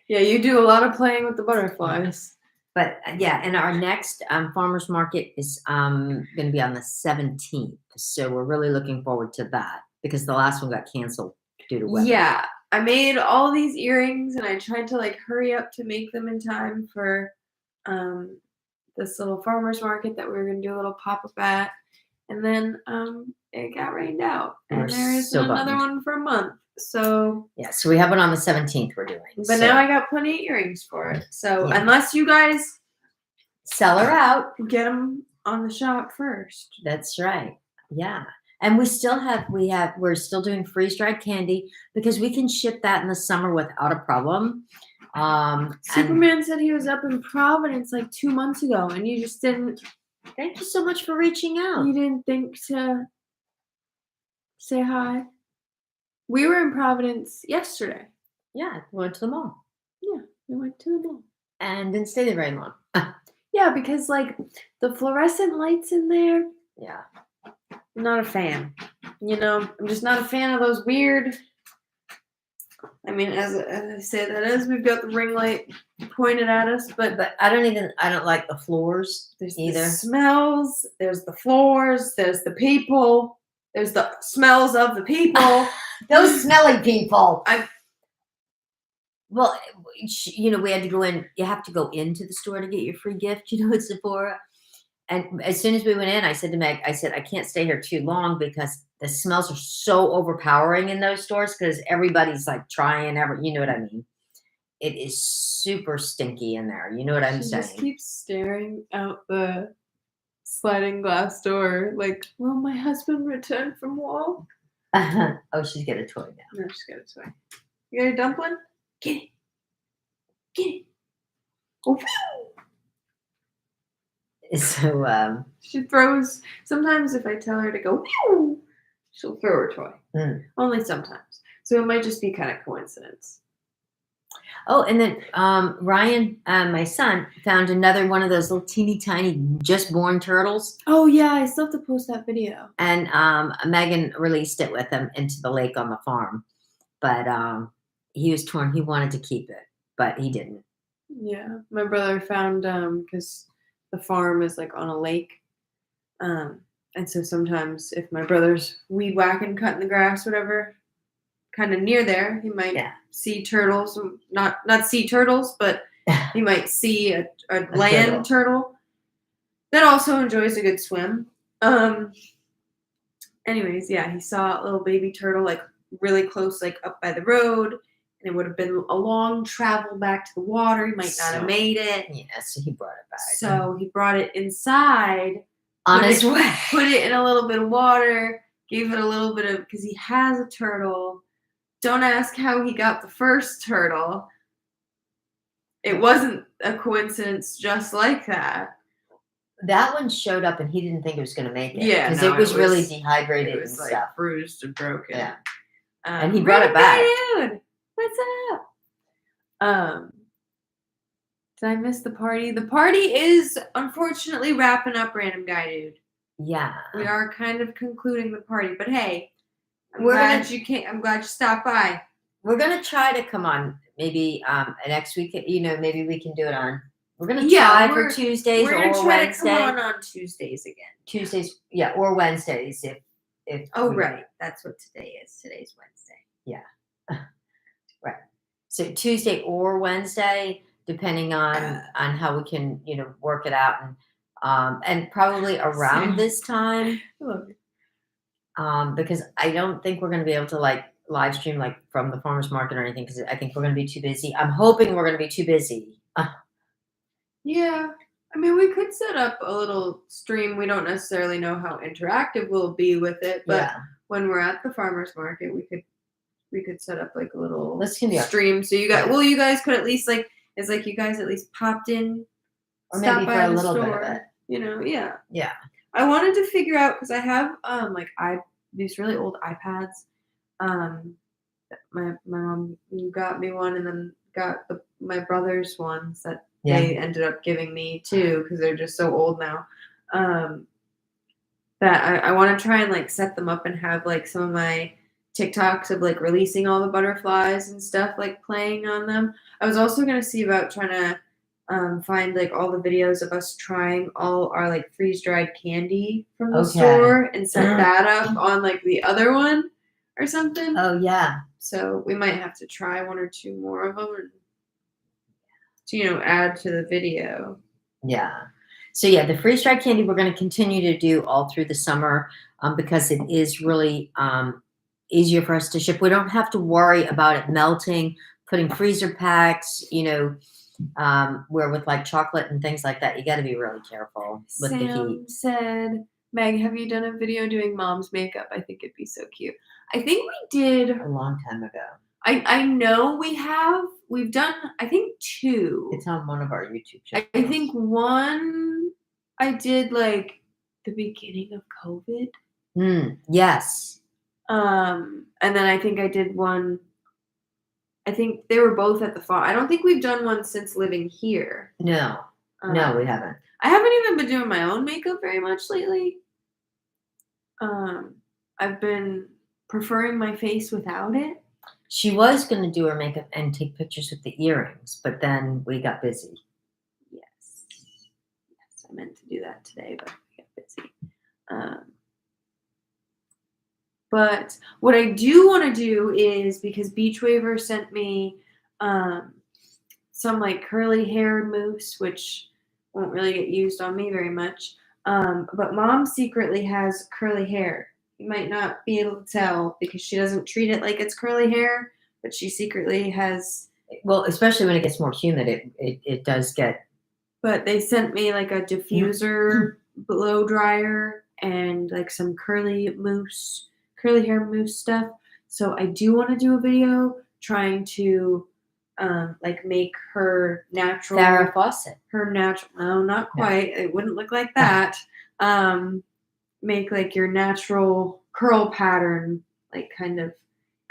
Yeah, you do a lot of playing with the butterflies. But yeah, and our next farmer's market is going to be on the 17th. So we're really looking forward to that because the last one got canceled due to weather. Yeah, I made all these earrings and I tried to like hurry up to make them in time for this little farmer's market that we were going to do a little pop-up at. and then it got rained out, and We're there isn't so another bummed. one for a month. So, Yeah, so we have one on the 17th we're doing. but now I got plenty of earrings for it. So Yeah. unless you guys sell her out. get them on the shop first. That's right. Yeah. And we're still doing freeze-dried candy because we can ship that in the summer without a problem. And Superman said he was up in Providence like 2 months ago, and you just didn't. thank you so much for reaching out. You didn't think to say hi. We were in Providence yesterday. Yeah, we went to the mall Yeah, we went to the mall. and didn't stay there very long. Yeah, because like the fluorescent lights in there, Yeah. I'm not a fan. You know, I'm just not a fan of those weird. I mean, as I say that as we've got the ring light pointed at us, but But I don't like the floors there's either. the smells, there's the floors, there's the people, there's the smells of the people. Those smelly people. I- Well, we had to go in. You have to go into the store to get your free gift, at Sephora. And as soon as we went in, I said to Meg, I can't stay here too long because the smells are so overpowering in those stores because everybody's like trying you know what I mean? It is super stinky in there. You know what I'm She saying? just keeps staring out the sliding glass door like, will my husband return from war? Oh, she's got a toy now. No, she's got a toy. You got a dumpling? Get it. Get it. Oh. So, She throws, sometimes if I tell her to go, "Whew," she'll throw her toy. Only sometimes. So it might just be kind of coincidence. oh, and then Ryan, my son, found another one of those little teeny tiny just born turtles. Oh, yeah, I still have to post that video. And Megan released it with him into the lake on the farm. But he was torn. He wanted to keep it, but he didn't. Yeah, my brother found, because the farm is like on a lake. And so sometimes if my brother's weed whacking, cutting the grass, whatever, kind of near there, he might see turtles. Not sea turtles, but he might see a land turtle that also enjoys a good swim. Anyways, yeah, he saw a little baby turtle like really close, like up by the road. And it would have been a long travel back to the water. He might not have made it. Yeah, so he brought it back. So he brought it inside. On his way. Put it in a little bit of water. Gave it a little bit of, because he has a turtle. Don't ask how he got the first turtle. It wasn't a coincidence just like that. That one showed up and he didn't think it was going to make it. Yeah, because no, it was really dehydrated It was and like stuff. bruised and broken. Yeah. And he brought it back. Dude, what's up? Did I miss the party? The party is unfortunately wrapping up, Random Guy Dude. Yeah. We are kind of concluding the party, but hey, I'm We're glad you stopped by. We're gonna try to come on maybe next week. Maybe we can do it on. We're gonna try for Tuesdays We're or gonna try Wednesday. to come on Tuesdays again. Tuesdays, yeah, or Wednesdays if. Right, that's what today is. Today's Wednesday. Yeah. Right. So Tuesday or Wednesday, depending on how we can work it out, and probably around this time. I love it. Because I don't think we're going to be able to live stream from the farmer's market or anything because I think we're going to be too busy. I'm hoping we're going to be too busy. Yeah. I mean, we could set up a little stream. We don't necessarily know how interactive we'll be with it, but when we're at the farmer's market, we could set up like a little stream. So you guys could at least you guys at least popped in, or maybe for a little bit of it. Yeah. Yeah. I wanted to figure out because I have these really old iPads. My mom got me one, and then got my brother's ones that they ended up giving me too because they're just so old now. That I want to try and set them up and have some of my TikToks of releasing all the butterflies and stuff playing on them. I was also gonna see about trying to find all the videos of us trying all our freeze-dried candy from the store and set that up on the other one or something. Oh yeah. So we might have to try one or two more of them and to add to the video. Yeah. So yeah, the freeze-dried candy we're going to continue to do all through the summer because it is really easier for us to ship. We don't have to worry about it melting, putting freezer packs, where with like chocolate and things like that, you got to be really careful with the Sam heat. said, Meg, have you done a video doing mom's makeup? I think it'd be so cute. I think we did. A long time ago. I know we have. We've done, I think, 2. It's on one of our YouTube channels. I think one I did like the beginning of COVID. Yes. And then I think I did one. I think they were both at the farm. I don't think we've done one since living here. No, we haven't. I haven't even been doing my own makeup very much lately. I've been preferring my face without it. She was going to do her makeup and take pictures with the earrings, but then we got busy. Yes, I meant to do that today, but I got busy. But what I do want to do is, because Beach Waver sent me some like curly hair mousse, which won't really get used on me very much. But Mom secretly has curly hair. You might not be able to tell because she doesn't treat it like it's curly hair, but she secretly has. Well, especially when it gets more humid, it does get. But they sent me like a diffuser blow dryer and like some curly hair mousse stuff. So I do want to do a video trying to like make her natural. Farrah Fawcett. Her natural. No, not quite. No. It wouldn't look like that. Make like your natural curl pattern like kind of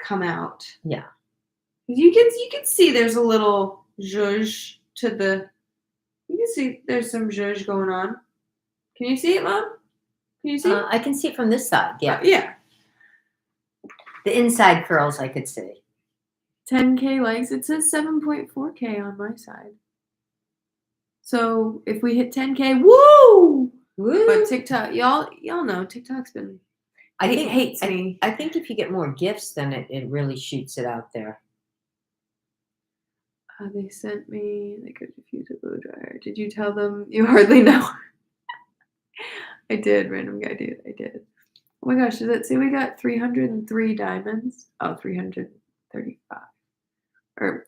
come out. Yeah. You can see there's a little zhuzh to the. You can see there's some zhuzh going on. Can you see it, Mom? Can you see it? I can see it from this side. Yeah. Yeah. The inside curls I could see. 10K likes. It says 7.4K on my side. So if we hit 10K, woo! Woo! But TikTok, y'all know TikTok's been. Hates me. I think if you get more gifts, then it really shoots it out there. They sent me like a diffuser blow dryer. Did you tell them you hardly know? I did, random guy dude. I did. Oh my gosh, does that say we got 303 diamonds? Oh, 335. Or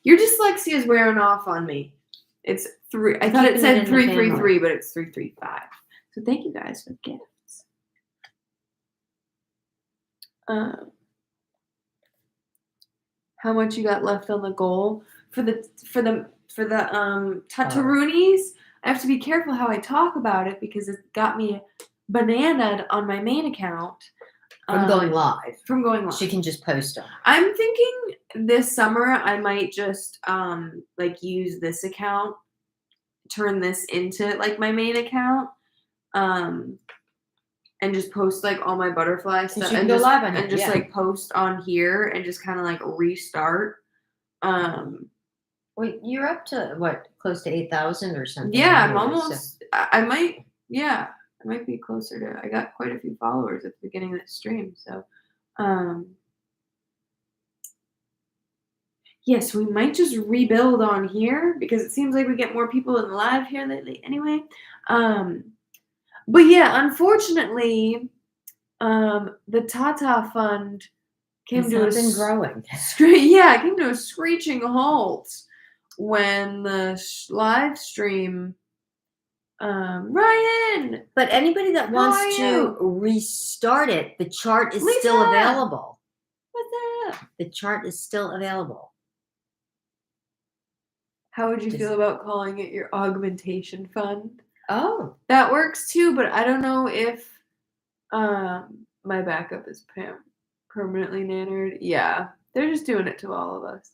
your dyslexia is wearing off on me. It's 3. I thought it said 333, but it's 335. So thank you guys for the gifts. How much you got left on the goal for the Tataroonies? I have to be careful how I talk about it because it got me bananaed on my main account. From going live. From going live. She can just post them. I'm thinking this summer I might just like use this account, turn this into like my main account, and just post like all my butterfly stuff and go live on and just like post on here and just kind of like restart. Well, you're up to what, close to 8,000 or something? Yeah, I'm almost. So. I might. Yeah, I might be closer to. I got quite a few followers at the beginning of the stream, so. Yes, we might just rebuild on here because it seems like we get more people in the live here lately. Anyway, but yeah, unfortunately, the Tata Fund came to been growing. It came to a screeching halt when the live stream. Ryan. But anybody that wants to restart it, the chart is Lisa. Still available. What's up? The chart is still available. How would you feel about calling it your augmentation fund? Oh, that works too, but I don't know if my backup is permanently nannered. Yeah, they're just doing it to all of us.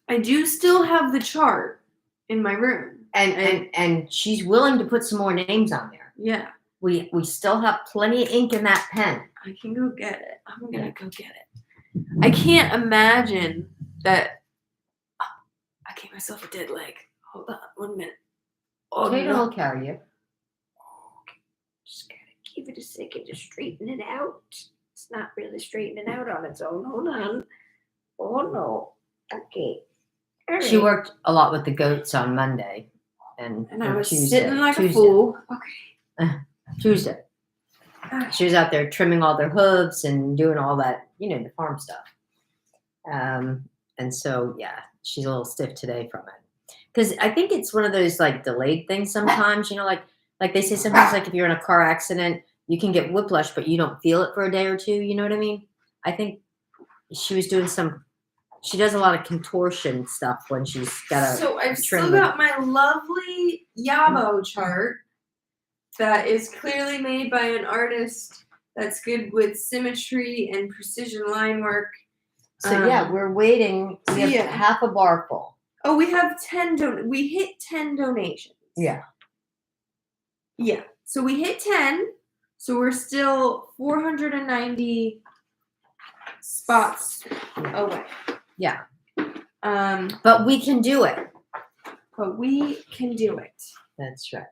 I do still have the chart in my room, and she's willing to put some more names on there. Yeah, we still have plenty of ink in that pen. I can go get it. I'm gonna go get it. I can't imagine that. Oh, I gave myself a dead leg. Hold on 1 minute. Oh, Tatum will carry you. Okay. Just gotta give it a second to straighten it out. It's not really straightening out on its own. Hold on. Oh no. Okay. She worked a lot with the goats on Monday and I was Tuesday. sitting like a fool. Okay. Tuesday. She was out there trimming all their hooves and doing all that, the farm stuff. And so, yeah, she's a little stiff today from it. Because I think it's one of those, like, delayed things sometimes, like they say sometimes, like, if you're in a car accident, you can get whiplash, but you don't feel it for a day or two, you know what I mean? I think she was doing she does a lot of contortion stuff when she's got a So I've trim. still got my lovely Yabo chart that is clearly made by an artist that's good with symmetry and precision line work. So yeah, we're waiting. We have half a bar full. Oh, we have 10 we hit 10 donations. Yeah. Yeah. So we hit 10. So we're still 490 spots away. Yeah. But we can do it. But we can do it. That's right.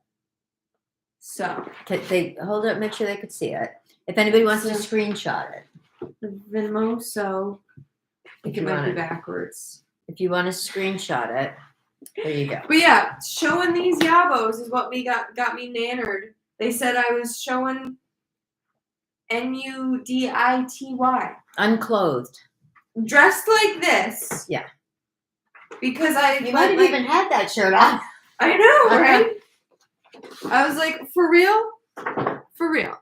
So they hold it, make sure they could see it. If anybody wants to screenshot it. Venmo, so I think it might be backwards. If you want to screenshot it, there you go. But yeah, showing these Yabos is what got me nannered. They said I was showing NUDITY. Unclothed. Dressed like this. Yeah. Because you might have even had that shirt on. I know, right? I was like, for real? For real.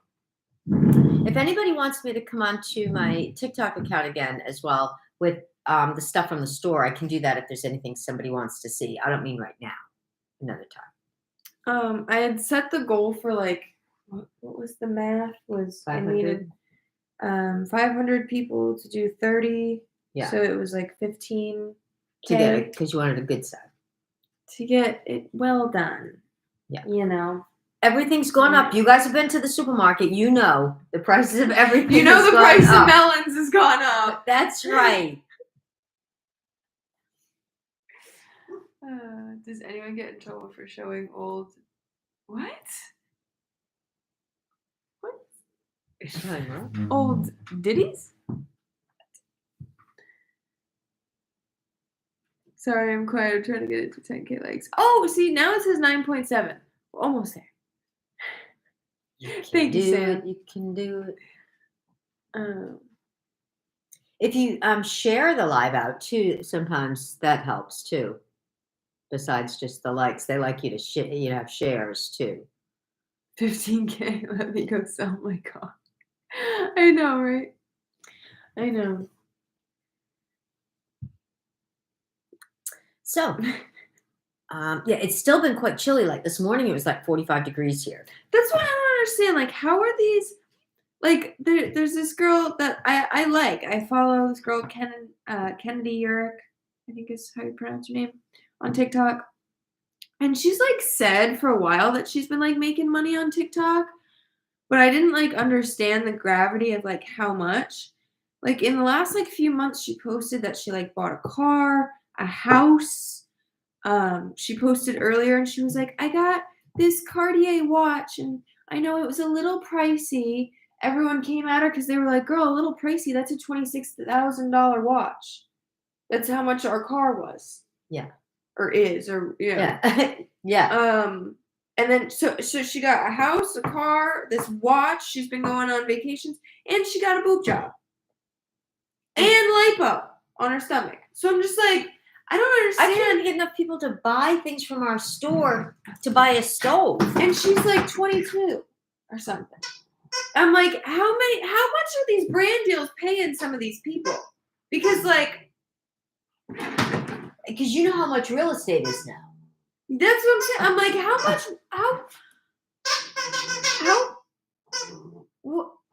If anybody wants me to come onto my TikTok account again as well with the stuff from the store, I can do that if there's anything somebody wants to see. I don't mean right now. Another time. I had set the goal for like, what was the math? I needed 500 people to do 30. Yeah. So it was like 15. To get it, because you wanted a good set. To get it well done. Yeah. Everything's gone up. You guys have been to the supermarket. You know the prices of everything. You know the price of melons has gone up. That's right. Does anyone get in trouble for showing old? What? Old ditties? Sorry, I'm quiet. I'm trying to get it to 10K likes. Oh, see, now it says 9.7. We're almost there. Thank you, Sam. You can do it. If you share the live out too, sometimes that helps too. Besides just the likes, they like you to have shares too. 15K. Let me go sell my car. I know, right? I know. So, it's still been quite chilly. Like this morning, it was like 45 degrees here. That's what I don't understand. Like, how are these? Like, there's this girl that I like. I follow this girl, Kennedy Urick, I think is how you pronounce her name, on TikTok. And she's like said for a while that she's been like making money on TikTok, but I didn't like understand the gravity of like how much. Like in the last like few months, she posted that she like bought a car, a house. She posted earlier and she was like, I got this Cartier watch and I know it was a little pricey. Everyone came at her because they were like, girl, a little pricey. That's a $26,000 watch. That's how much our car was. Yeah. Or is, or yeah. Yeah. And then so she got a house, a car, this watch. She's been going on vacations, and she got a boob job and lipo on her stomach. So I'm just like, I don't understand. I can't get enough people to buy things from our store to buy a stove. And she's like 22 or something. I'm like, how much are these brand deals paying some of these people? Because you know how much real estate is now. That's what I'm saying. I'm like,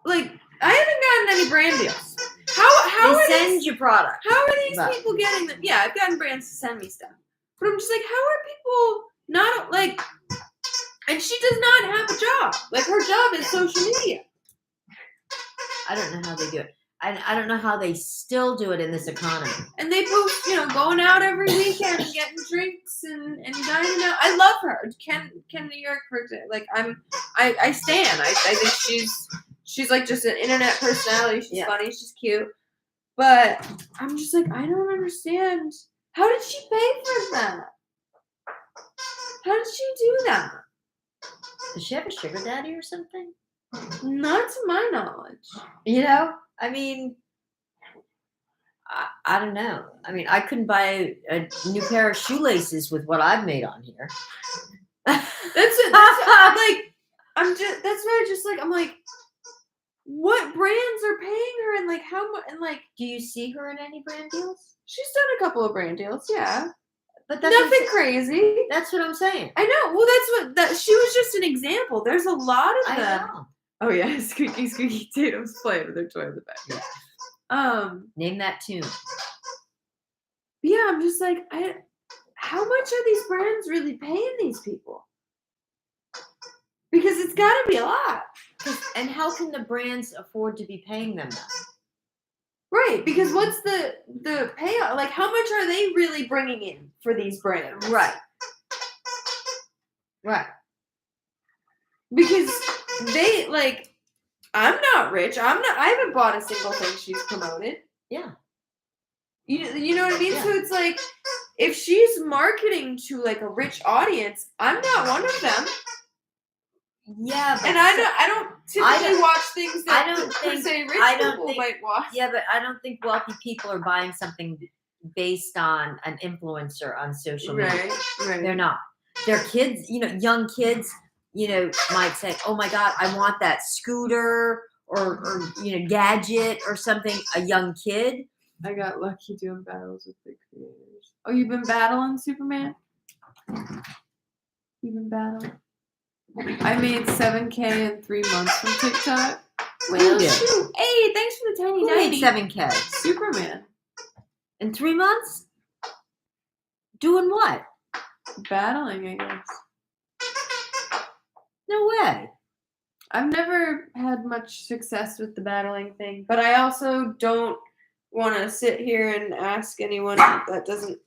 like, I haven't gotten any brand deals. How they send you product. How are these people getting them? Yeah, I've gotten brands to send me stuff. But I'm just like, how are people not, like, and she does not have a job. Like, her job is social media. I don't know how they do it. I don't know how they still do it in this economy. And they post, going out every weekend, getting drinks and dining out. I love her. Kennedy Urick, for example. Like, I stan. I think she's like just an internet personality. She's funny. She's cute. But I'm just like, I don't understand How did she pay for that? How did she do that? Does she have a sugar daddy or something? Not to my knowledge. You know, I mean, I don't know. I mean, I couldn't buy a new pair of shoelaces with what I've made on here. That's like that's why I'm like, what brands are paying her and like how much and like Do you see her in any brand deals? she's done a couple of brand deals, yeah. But that's Nothing crazy. That's what I'm saying. I know. Well, that she was just an example. There's a lot of them. I know. Oh yeah, squeaky Tatum's playing with their toy in the back. Yeah. Name that tune. Yeah, I'm just like, how much are these brands really paying these people? Because it's got to be a lot. And how can the brands afford to be paying them that? Right, because what's the payout? Like, how much are they really bringing in for these brands? Right. Right. Because they, like, I'm not rich. I haven't bought a single thing she's promoted. Yeah. You know what I mean? Yeah. So it's like, if she's marketing to, like, a rich audience, I'm not one of them. Yeah, but and I don't typically watch things that rich people might watch. Yeah, but I don't think wealthy people are buying something based on an influencer on social media. Right. They're not. They're kids, young kids, might say, "Oh my God, I want that scooter or gadget or something." A young kid. I got lucky doing battles with big creators. Oh, you've been battling, Superman? You've been battling? I made 7K in 3 months from TikTok. Well, shoot. Hey, thanks for the tiny Who made 90. 7K? Superman. In 3 months? Doing what? Battling, I guess. No way. I've never had much success with the battling thing, but I also don't want to sit here and ask anyone that doesn't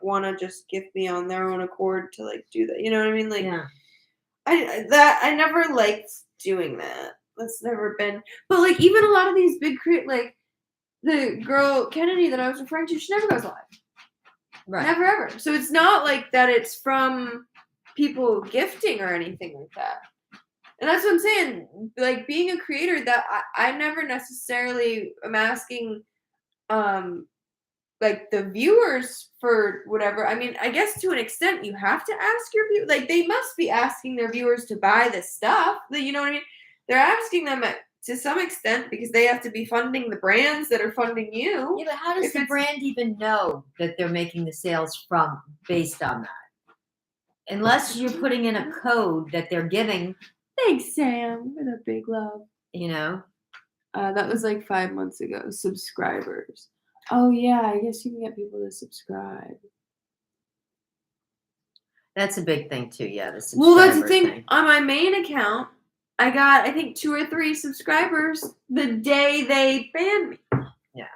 want to just gift me on their own accord to do that. You know what I mean? Yeah. I never liked doing that. That's never been. But even a lot of these big the girl Kennedy that I was referring to, she never goes live. Right. Never ever. So it's not like that. It's from people gifting or anything like that. And that's what I'm saying. Being a creator, that I never necessarily am asking, the viewers for whatever. I mean, I guess to an extent you have to ask your viewers. They must be asking their viewers to buy this stuff. You know what I mean? They're asking them to some extent because they have to be funding the brands that are funding you. Yeah, but how does the brand even know that they're making the sales based on that? Unless you're putting in a code that they're giving. Thanks, Sam, for the big love. That was 5 months ago. Subscribers. Oh yeah, I guess you can get people to subscribe. That's a big thing too. Yeah, the well, that's the thing. thing. On my main account, I got I think 2 or 3 subscribers the day they banned me. Yeah.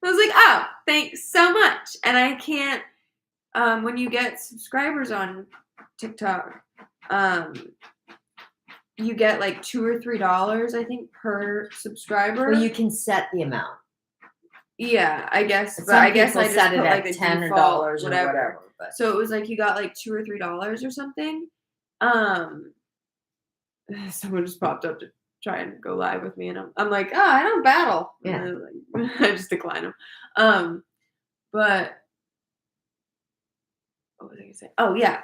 I was like, oh, thanks so much. And I can't. When you get subscribers on TikTok, you get $2 or $3, I think, per subscriber. Well, you can set the amount. Yeah, I guess. But I guess I just set it put at a $10 default, or whatever. But. So it was you got $2 or $3 or something. Someone just popped up to try and go live with me, and I'm like, oh, I don't battle. Yeah. I just decline them. But what was I gonna say? Oh yeah.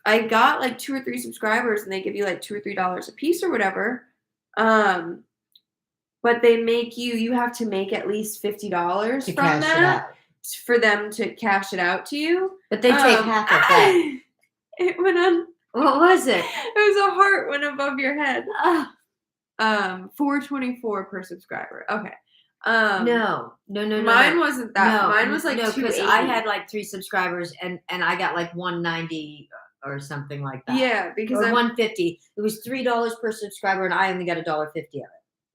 I got 2 or 3 subscribers, and they give you $2 or $3 a piece or whatever. But they make you have to make at least $50 from that for them to cash it out to you. But they take half of that. It went on. What was it? It was a heart went above your head. $4.24 per subscriber. Okay. No. Mine wasn't that. No, mine was no, because I had 3 subscribers and I got $190 or something like that. Yeah, because or $150. It was $3 per subscriber, and I only got $1.50 of it.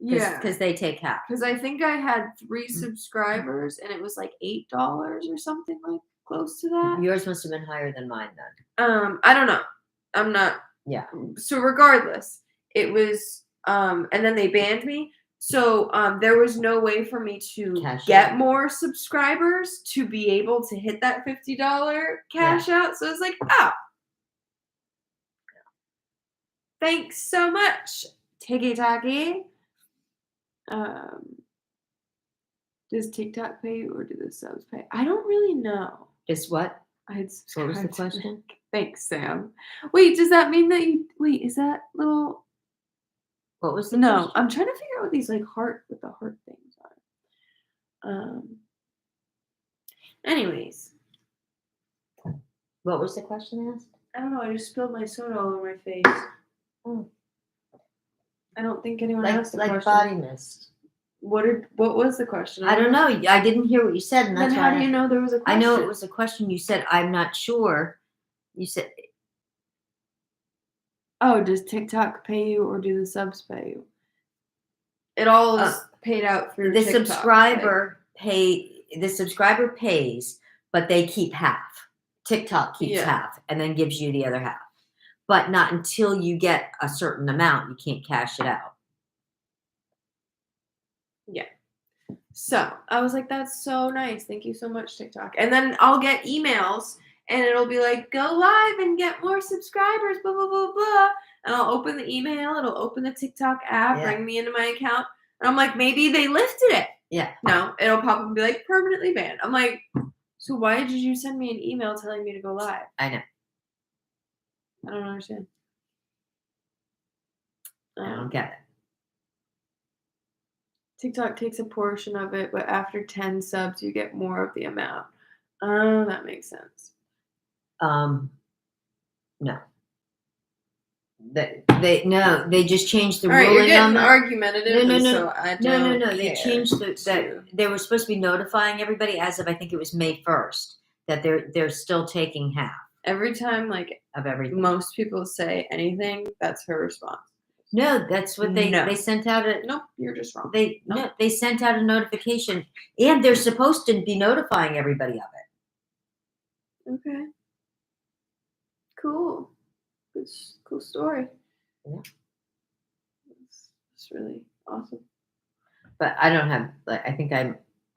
Yeah, because they take half. Because I think I had 3 subscribers, and it was $8 or something close to that. Yours must have been higher than mine then. I don't know. I'm not. Yeah. So regardless, it was. And then they banned me. So there was no way for me to Cash get out. more subscribers to be able to hit that $50 cash out. So it's like, oh, thanks so much, Tiki Taki. Does TikTok pay you or do the subs pay? I don't really know. Just what? I had What was the subscribed to question? Nick. Thanks, Sam. Wait, does that mean that you is that little What was the No, question? I'm trying to figure out what these like heart with the heart things are. Anyways. What was the question asked? I don't know, I just spilled my soda all over my face. Oh. I don't think anyone Like asked the question. body mist. What was the question? I don't know. I didn't hear what you said, and Then that's how why do you know there was a question? I know it was a question. You said, I'm not sure. You said, Oh, does TikTok pay you or do the subs pay you? It all is paid out through the TikTok. The subscriber pays, but they keep half. TikTok keeps half and then gives you the other half. But not until you get a certain amount, you can't cash it out. Yeah. So I was like, that's so nice. Thank you so much, TikTok. And then I'll get emails and it'll be like, go live and get more subscribers, blah, blah, blah, blah. And I'll open the email. It'll open the TikTok app, bring me into my account. And I'm like, maybe they lifted it. Yeah. No, it'll pop up and be like, permanently banned. I'm like, so why did you send me an email telling me to go live? I know. I don't understand. I don't get it. TikTok takes a portion of it, but after 10 subs, you get more of the amount. Oh, that makes sense. No. They just changed the All right, ruling you're getting on that. argumentative. No. So I don't No. care. They changed that they were supposed to be notifying everybody as of I think it was May 1st that they're still taking half Every time, like of everything. most people say anything, that's her response. No, that's what they sent out. Nope, you're just wrong. They sent out a notification, and they're supposed to be notifying everybody of it. Okay. Cool. Cool story. Yeah. It's really awesome. But I don't have I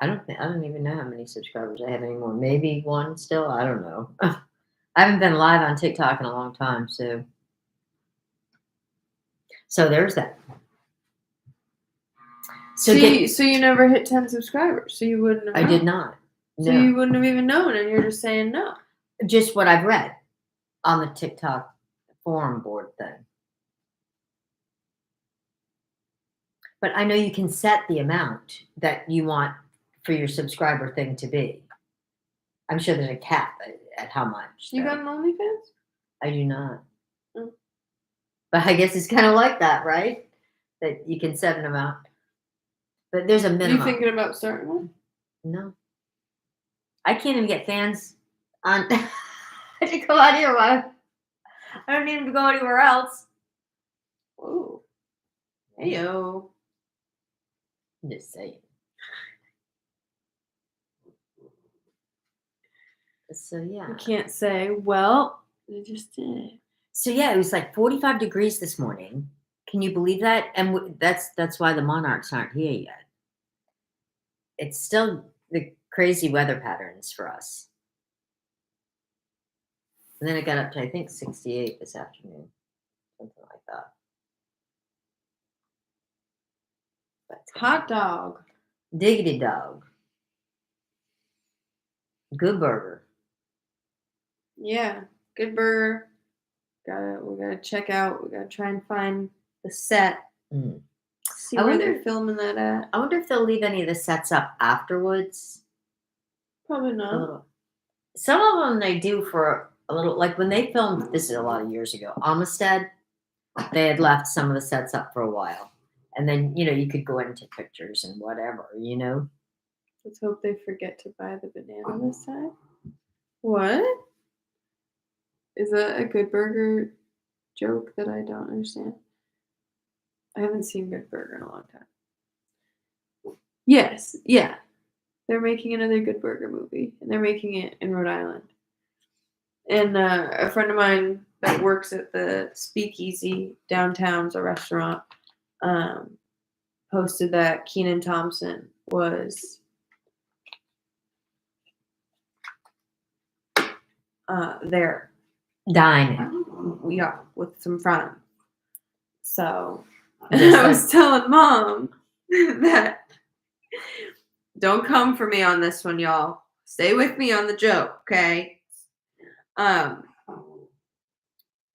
don't even know how many subscribers I have anymore. Maybe one still. I don't know. I haven't been live on TikTok in a long time, so there's that. So you never hit 10 subscribers, so you wouldn't have known. I did not. So No. you wouldn't have even known, and you're just saying no. Just what I've read on the TikTok forum board thing. But I know you can set the amount that you want for your subscriber thing to be. I'm sure there's a cap at how much. You got an OnlyFans? I do not. Mm. But I guess it's kind of like that, right? That you can set an amount. But there's a minimum. You thinking about starting one? No. I can't even get fans on. I should go out here. I don't need them to go anywhere else. Whoa. Heyo. I'm just saying. So yeah. You can't say, well, I just did. So yeah, it was like 45 degrees this morning. Can you believe that? And that's why the monarchs aren't here yet. It's still the crazy weather patterns for us. And then it got up to I think 68 this afternoon, something like that. But hot dog, diggity dog, good burger. Yeah, good burger. We gotta check out. We gotta try and find the set. Mm. See where they're filming that at. I wonder if they'll leave any of the sets up afterwards. Probably not. Some of them they do for a little, like when they filmed, this is a lot of years ago, Amistad, they had left some of the sets up for a while. And then, you could go in and take pictures and whatever, Let's hope they forget to buy the banana this time. What? Is that a Good Burger joke that I don't understand? I haven't seen Good Burger in a long time. Yes, yeah. They're making another Good Burger movie, and they're making it in Rhode Island. And a friend of mine that works at the Speakeasy downtown's a restaurant, posted that Keenan Thompson was there. Dining. Yeah, with some friends. So Just I was telling Mom that don't come for me on this one, y'all. Stay with me on the joke, okay?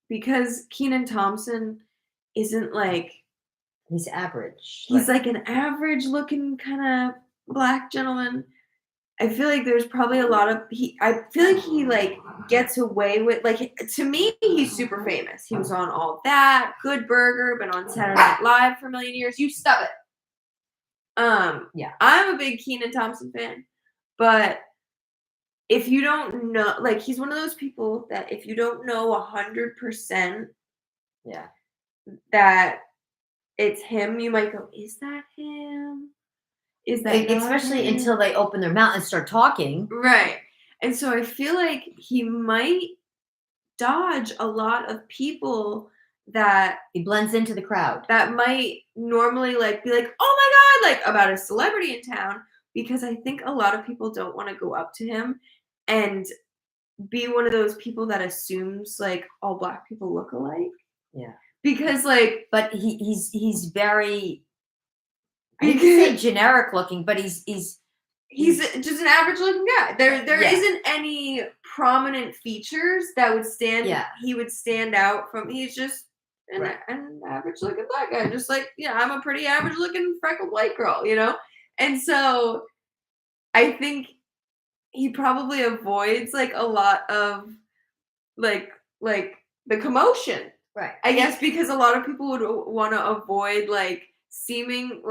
Because Keenan Thompson isn't like he's average. he's like an average looking kind of black gentleman. I feel like there's probably a lot of I feel like he like gets away with like to me he's super famous. He was on All That, Good Burger, been on Saturday Night Live for a million years. You stop it. Yeah. I'm a big Keenan Thompson fan, but if you don't know, like he's one of those people that if you don't know 100%, yeah, that it's him, you might go, "Is that him? Is that especially him?" until they open their mouth and start talking, Right. And so I feel like he might dodge a lot of people that he blends into the crowd. that might normally like be like, "Oh my god," like about a celebrity in town, because I think a lot of people don't want to go up to him and be one of those people that assumes like all black people look alike. Yeah. Because like but he's very I hate to say generic looking, but he's just an average looking guy. There Yeah. isn't any prominent features that would stand Yeah. he would stand out from. He's just an Right. average looking black guy. Just like, yeah, I'm a pretty average looking freckled white girl, you know? And so I think he probably avoids like a lot of like the commotion. right. I guess because a lot of people would want to avoid like seeming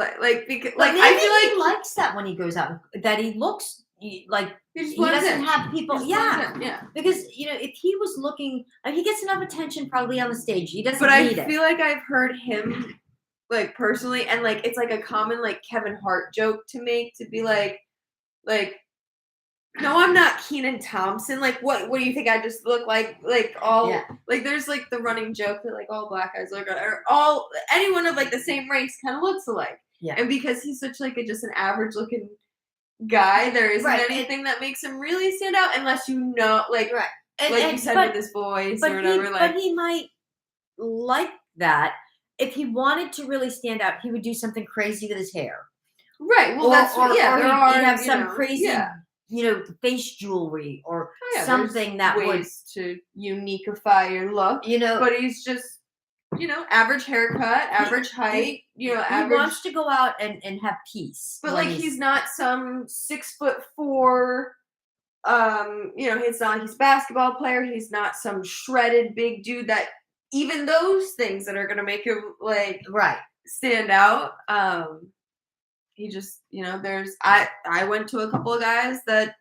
because But maybe I feel like he likes that when he goes out, that he looks like he just he blends doesn't in. have people. He just blends Yeah, in, yeah. because if he was looking, he gets enough attention probably on the stage. He doesn't But I need it. feel like I've heard him like personally, and like it's like a common like Kevin Hart joke to make, to be like no, I'm not Keenan Thompson. Like, what do you think I just look like? Like all like there's like the running joke that like all black guys look, or all anyone of like the same race kind of looks alike. Yeah. And because he's such like just an average looking guy, there isn't Right. anything that makes him really stand out unless you know, like Right. you said with his voice or whatever. But he might like that. If he wanted to really stand out, he would do something crazy with his hair. Right. Well, or he'd have some know, crazy, yeah. Face jewelry or there's something that ways to uniqueify your look. But he's just, average haircut, average height. Average. He wants to go out and have peace. But like he's not some 6'4". He's not. He's a basketball player. He's not some shredded big dude that even those things that are gonna make him like stand out. He just, there's I went to a couple of guys that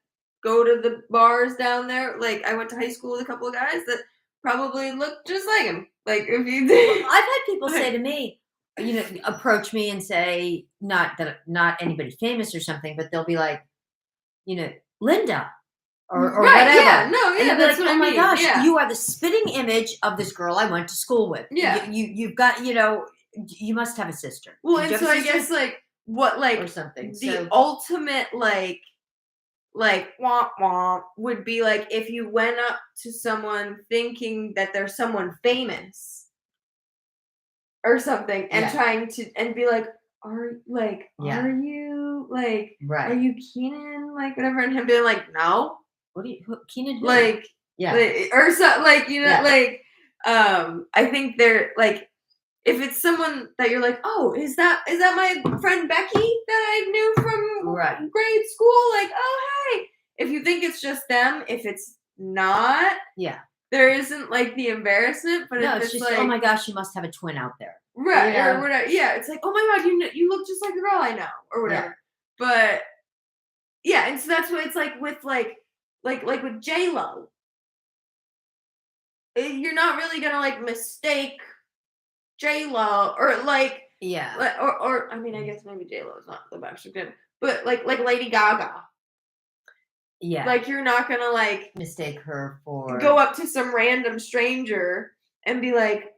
go to the bars down there. Like I went to high school with a couple of guys that probably look just like him. Like if you did. I've had people say to me, approach me and say, not anybody famous or something, but they'll be like, Linda or whatever. Yeah, no, yeah, and that's like, what oh my gosh, yeah. you are the spitting image of this girl I went to school with. Yeah. You've got, you must have a sister. Well, and so I guess like what like or something. The ultimate like womp womp would be like if you went up to someone thinking that there's someone famous or something and trying to and be like, are you like are you Keenan, like whatever, and him being like, no. What do you Keenan who? Like or so like like I think they're like, if it's someone that you're like, oh, is that my friend Becky that I knew from grade school? Like, oh, hey. If you think it's just them, if it's not, there isn't like the embarrassment. But no, if it's just like, oh my gosh, you must have a twin out there, right? Or whatever. Yeah, it's like, oh my god, you look just like a girl I know, or whatever. But yeah, and so that's what it's like with like with J-Lo. You're not really gonna like mistake J-Lo or like or I mean, I guess maybe J-Lo is not the best good, but like Lady Gaga. Yeah. Like you're not gonna like mistake her for go up to some random stranger and be like,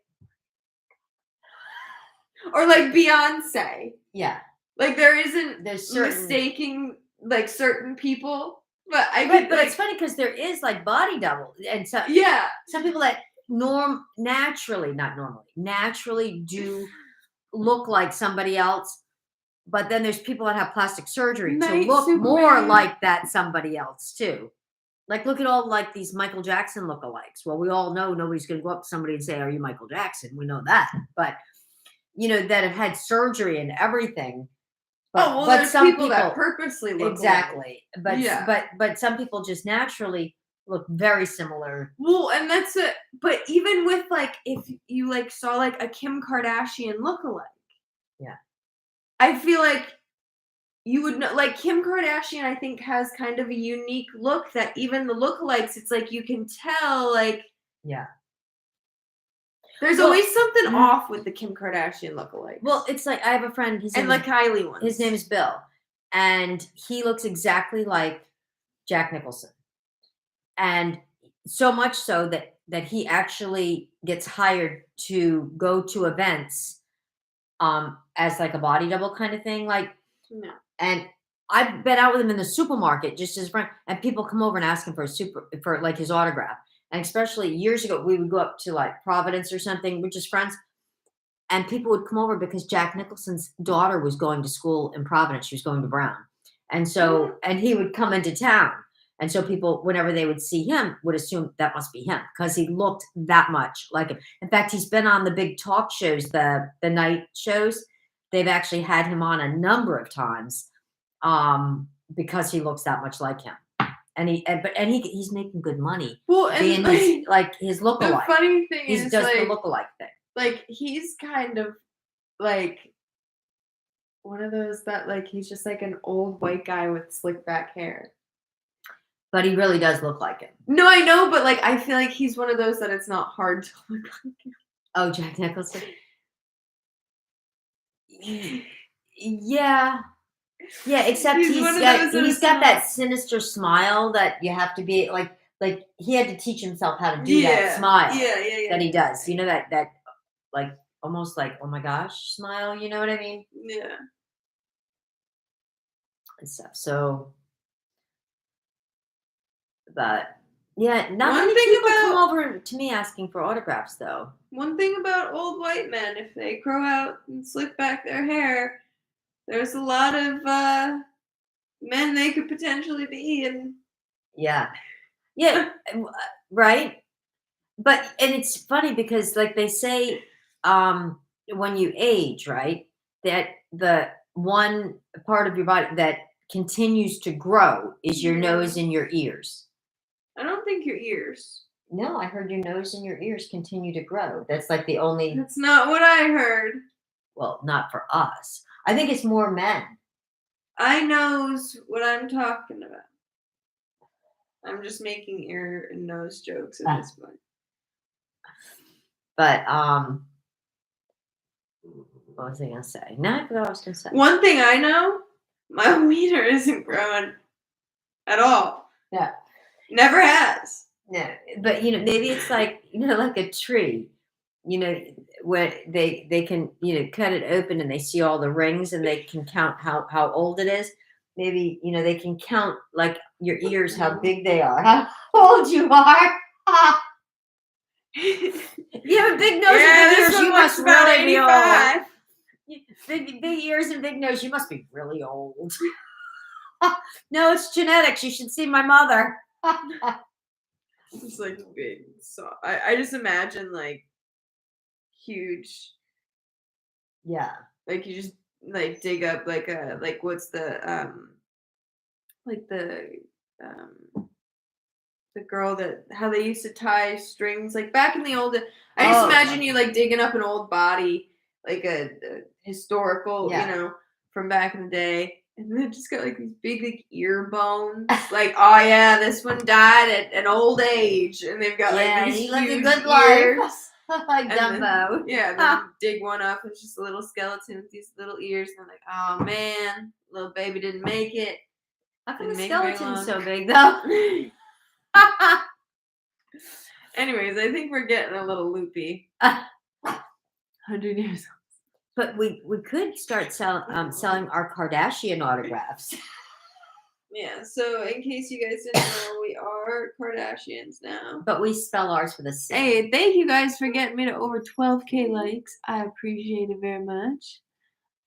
Or like Beyonce. Yeah. Like there isn't There's certain mistaking like certain people. But I Right, could but like it's funny because there is like body double, and some yeah. people that naturally do look like somebody else, but then there's people that have plastic surgery to Night look more Superman. like that somebody else too. Like look at all like these Michael Jackson lookalikes. Well, we all know nobody's going to go up to somebody and say, "Are you Michael Jackson?" We know that, but that have had surgery and everything. But there's some people that purposely look exactly. But Yeah. but some people just naturally look very similar. Well, and that's it. But even with like, if you like saw like a Kim Kardashian lookalike, Yeah. I feel like you would know. Like Kim Kardashian, I think has kind of a unique look that even the lookalikes, it's like you can tell. Like Yeah. there's Well, always something off with the Kim Kardashian lookalikes. Well, it's like I have a friend. and like Kylie ones. His name is Bill, and he looks exactly like Jack Nicholson, and so much so that he actually gets hired to go to events, as like a body double kind of thing, like. No. And I've been out with him in the supermarket just as a friend, and people come over and ask him for like his autograph. And especially years ago, we would go up to like Providence or something, we're just friends, and people would come over because Jack Nicholson's daughter was going to school in Providence. She was going to Brown. And so, and he would come into town. And so people, whenever they would see him, would assume that must be him because he looked that much like him. In fact, he's been on the big talk shows, the night shows. They've actually had him on a number of times, because he looks that much like him. And he's making good money. Well, and being his lookalike. The funny thing he is, does like, the lookalike thing. Like he's kind of like one of those that like he's just like an old white guy with slick back hair. But he really does look like him. No, I know, but like I feel like he's one of those that it's not hard to look like him. Oh, Jack Nicholson. Yeah. Yeah, except he's got that sinister smile that you have to be like he had to teach himself how to do that smile. Yeah. That he does. You know that like almost like, oh my gosh smile, you know what I mean? Yeah. And stuff. So but yeah, not many people come over to me asking for autographs though. One thing about old white men, if they grow out and slick back their hair, there's a lot of men they could potentially be, and yeah, right. But and it's funny because like they say, when you age, right, that the one part of your body that continues to grow is your nose and your ears. I don't think your ears. No, I heard your nose and your ears continue to grow. That's like the only. That's not what I heard. Well, not for us. I think it's more men. I knows what I'm talking about. I'm just making ear and nose jokes at this point. But what was I gonna say? Now I forgot what I was gonna say. One thing I know, my wiener isn't growing at all. Yeah. Never has. No, but maybe it's like like a tree, where they can cut it open and they see all the rings and they can count how old it is. Maybe they can count like your ears, how big they are, how old you are. You have a big nose and big ears. You must really be old. Big ears and big nose. You must be really old. No, it's genetics. You should see my mother. It's like big. So I just imagine like huge. Yeah. Like you just like dig up like what's the the girl that how they used to tie strings like back in the old. I just imagine you like digging up an old body like a historical from back in the day. And then just got like these big like ear bones. Like, oh yeah, this one died at an old age, and they've got like these huge good ears. Life. Like Dumbo. Then dig one up. It's just a little skeleton with these little ears. And they're like, oh man, little baby didn't make it. How come the skeleton's so big though? Anyways, I think we're getting a little loopy. 100 years old. But we could start selling our Kardashian autographs. Yeah, so in case you guys didn't know, we are Kardashians now. But we spell ours with a C. Hey, thank you guys for getting me to over 12K likes. I appreciate it very much.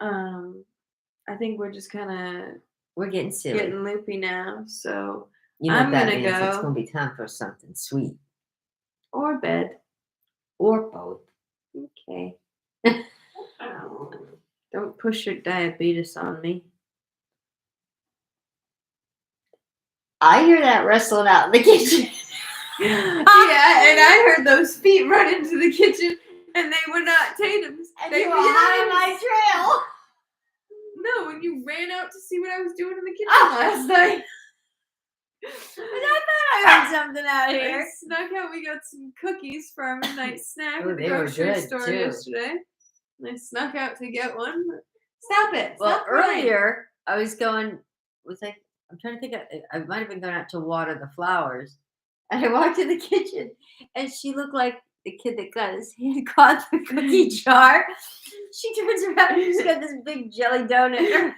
I think we're just we're getting silly. getting loopy now, so You know I'm what that gonna means. It's go. gonna be time for something sweet. Or bed. Or both. Okay. Don't push your diabetes on me. I hear that wrestling out in the kitchen. Yeah, and I heard those feet run into the kitchen, and they were not Tatum's. And They you were were high on Tatum's. my trail. No, when you ran out to see what I was doing in the kitchen last night. And I thought I heard something out I here. snuck out. We got some cookies for our midnight snack Oh, at the they were grocery good, store too. yesterday. And I snuck out to get one. Stop it. Well, Stop crying. earlier I was like, I'm trying to think. I might have been going out to water the flowers, and I walked in the kitchen, and she looked like the kid that got his hand caught in the cookie jar. She turns around and she's got this big jelly donut in her.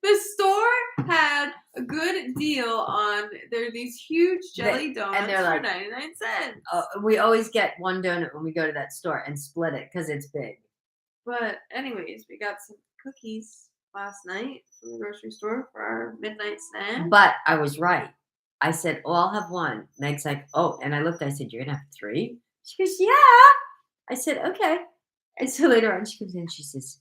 The store had a good deal on. There are these huge jelly donuts and they're like, for 99 cents. We always get one donut when we go to that store and split it because it's big. But anyways, we got some cookies last night from the grocery store for our midnight snack. But I was right. I said, "Oh, I'll have one." Meg's like, "Oh," and I looked. I said, "You're gonna have 3?" She goes, "Yeah." I said, "Okay." And so later on, she comes in. She says,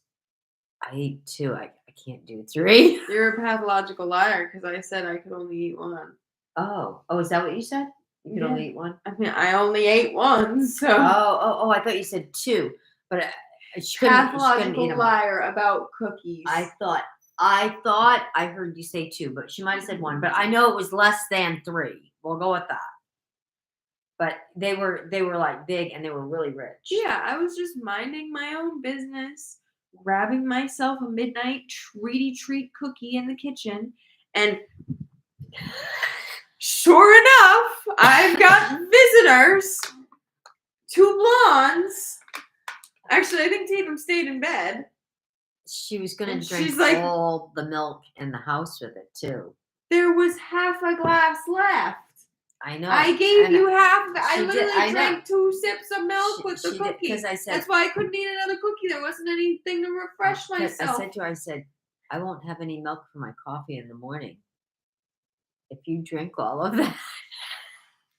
"I ate 2. I can't do 3." You're a pathological liar because I said I could only eat one. Oh, is that what you said? You could only eat one. I mean, I only ate one, so. Oh! I thought you said 2, but she couldn't eat Pathological them. liar about cookies. I thought I heard you say 2, but she might have said 1. But I know it was less than 3. We'll go with that. But they were like big and they were really rich. Yeah, I was just minding my own business, grabbing myself a midnight treat cookie in the kitchen, and sure enough, I've got visitors. 2 blondes. Actually, I think Tatum stayed in bed. She was gonna And drink she's like- all the milk in the house with it too. There was half a glass left. I know. I gave And you half. I she did- literally I know. drank 2 sips of milk with the she did, cookie. 'cause I said, That's why I couldn't eat another cookie. There wasn't anything to refresh 'cause myself. I said to her, I said, "I won't have any milk for my coffee in the morning if you drink all of that."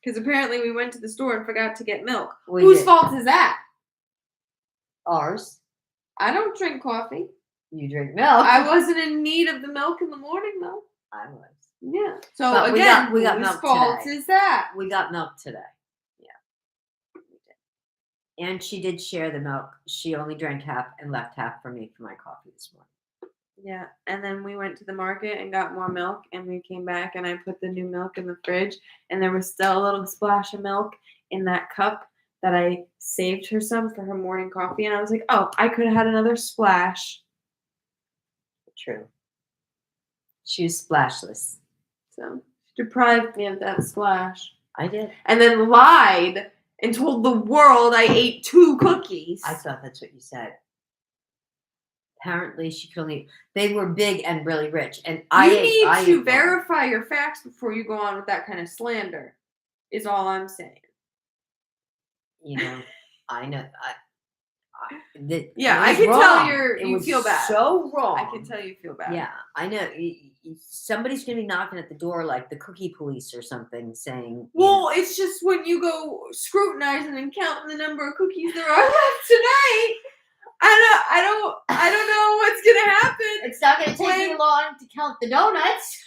Because apparently we went to the store and forgot to get milk. We Whose did. fault is that? Ours. I don't drink coffee. You drink milk. I wasn't in need of the milk in the morning, though. I was. Yeah. So But again, we got whose milk fault today. is that? We got milk today. Yeah. And she did share the milk. She only drank half and left half for me for my coffee this morning. Yeah. And then we went to the market and got more milk, and we came back and I put the new milk in the fridge, and there was still a little splash of milk in that cup that I saved her some for her morning coffee, and I was like, oh, I could have had another splash. True. She was splashless. So she deprived me of that splash. I did. And then lied and told the world I ate 2 cookies. I thought that's what you said. Apparently, she could only. They were big and really rich, and You ate need to one. verify your facts before you go on with that kind of slander. Is all I'm saying. You know, I know. Yeah, it I was can wrong. tell It you was feel bad. So wrong. I can tell you feel bad. Yeah, I know. Somebody's gonna be knocking at the door like the cookie police or something, saying, Well, it's just when you go scrutinizing and counting the number of cookies there are left tonight. I don't know what's gonna happen. "It's not gonna take me long to count the donuts."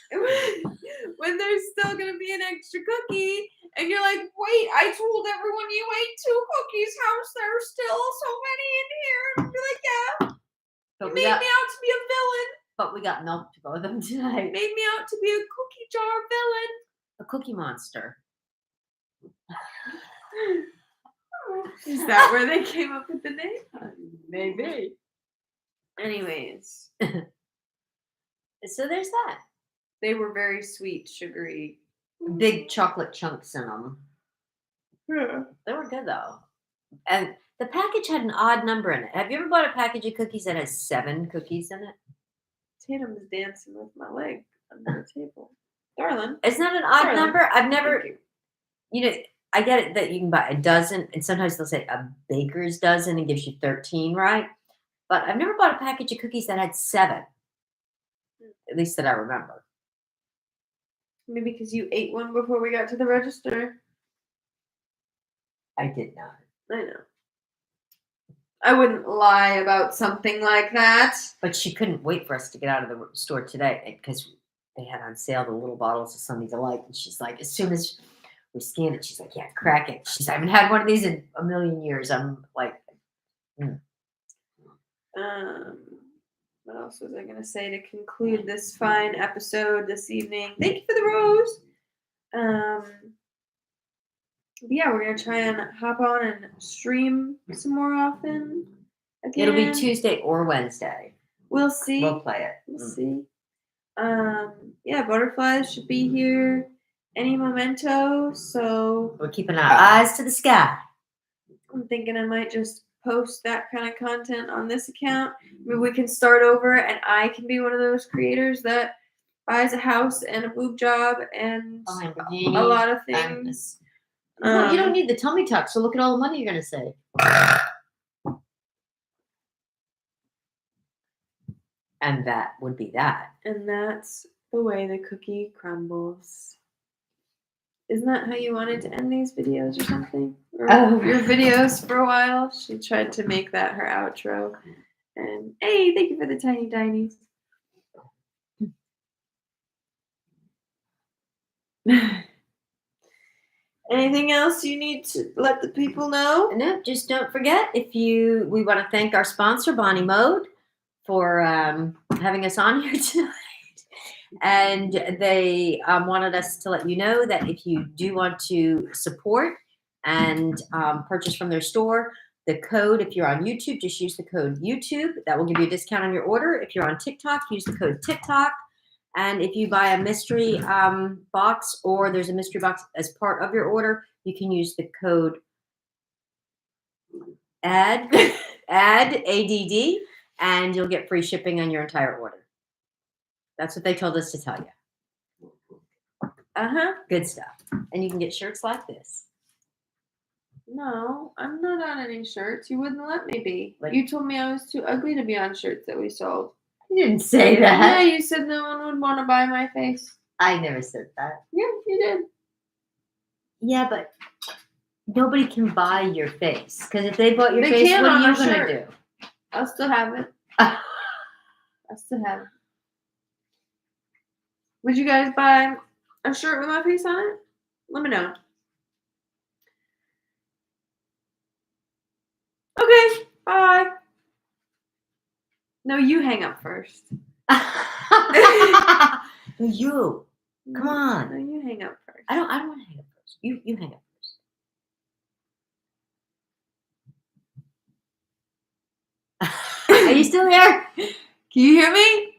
When there's still gonna be an extra cookie, and you're like, wait, I told everyone you ate 2 cookies. How's there still so many in here? And you're like, yeah, But you we made got, me out to be a villain. but we got milk to go with them tonight. Made me out to be a cookie jar villain. A cookie monster. Is that where they came up with the name? Maybe. Anyways, So there's that. they were very sweet, sugary. Big chocolate chunks in them. Yeah. They were good though, and The package had an odd number in it. Have you ever bought a package of cookies that has 7 cookies in it? Tatum is dancing with my leg under the table. Darling. Isn't that an odd Darling, number? I've never, thank you. you know, I get it that you can buy a dozen, and sometimes they'll say a baker's dozen and gives you 13, right? But I've never bought a package of cookies that had 7, at least that I remember. Maybe because you ate one before we got to the register. I did not. I know. I wouldn't lie about something like that. But she couldn't wait for us to get out of the store today because they had on sale the little bottles of Sunny Delight. And she's like, as soon as we scanned it, she's like, yeah, crack it. She's, I haven't had one of these in a million years. I'm like, What else was I going to say to conclude this fine episode this evening? Thank you for the rose. Yeah, we're going to try and hop on and stream some more often. Again. It'll be Tuesday or Wednesday. We'll see. We'll play it. We'll see. Yeah, butterflies should be here any memento. So we're keeping our eyes to the sky. I'm thinking I might just post that kind of content on this account. Maybe we can start over and I can be one of those creators that buys a house and a boob job and a lot of things. Well, you don't need the tummy tuck, so look at all the money you're going to save. And that would be that. And that's the way the cookie crumbles. Isn't that how you wanted to end these videos or something? Or your videos for a while? She tried to make that her outro. And hey, thank you for the tiny dinies. Anything else you need to let the people know? No, just don't forget, we want to thank our sponsor, Bonnie Mode, for having us on here tonight. And they wanted us to let you know that if you do want to support and purchase from their store, the code, if you're on YouTube, just use the code YouTube. That will give you a discount on your order. If you're on TikTok, use the code TikTok. And if you buy a mystery box or there's a mystery box as part of your order, you can use the code ADD, and you'll get free shipping on your entire order. That's what they told us to tell you. Good stuff. And you can get shirts like this. No, I'm not on any shirts. You wouldn't let me be. You told me I was too ugly to be on shirts that we sold. You didn't say that. Yeah, you said no one would want to buy my face. I never said that. Yeah, you did. Yeah, but nobody can buy your face. Because if they bought your face, what are you going to do? I'll still have it. I still have it. Would you guys buy a shirt with my face on it? Let me know. Okay, bye. No, you hang up first. You. Come on. No, you hang up first. I don't want to hang up first. You hang up first. Are you still there? Can you hear me?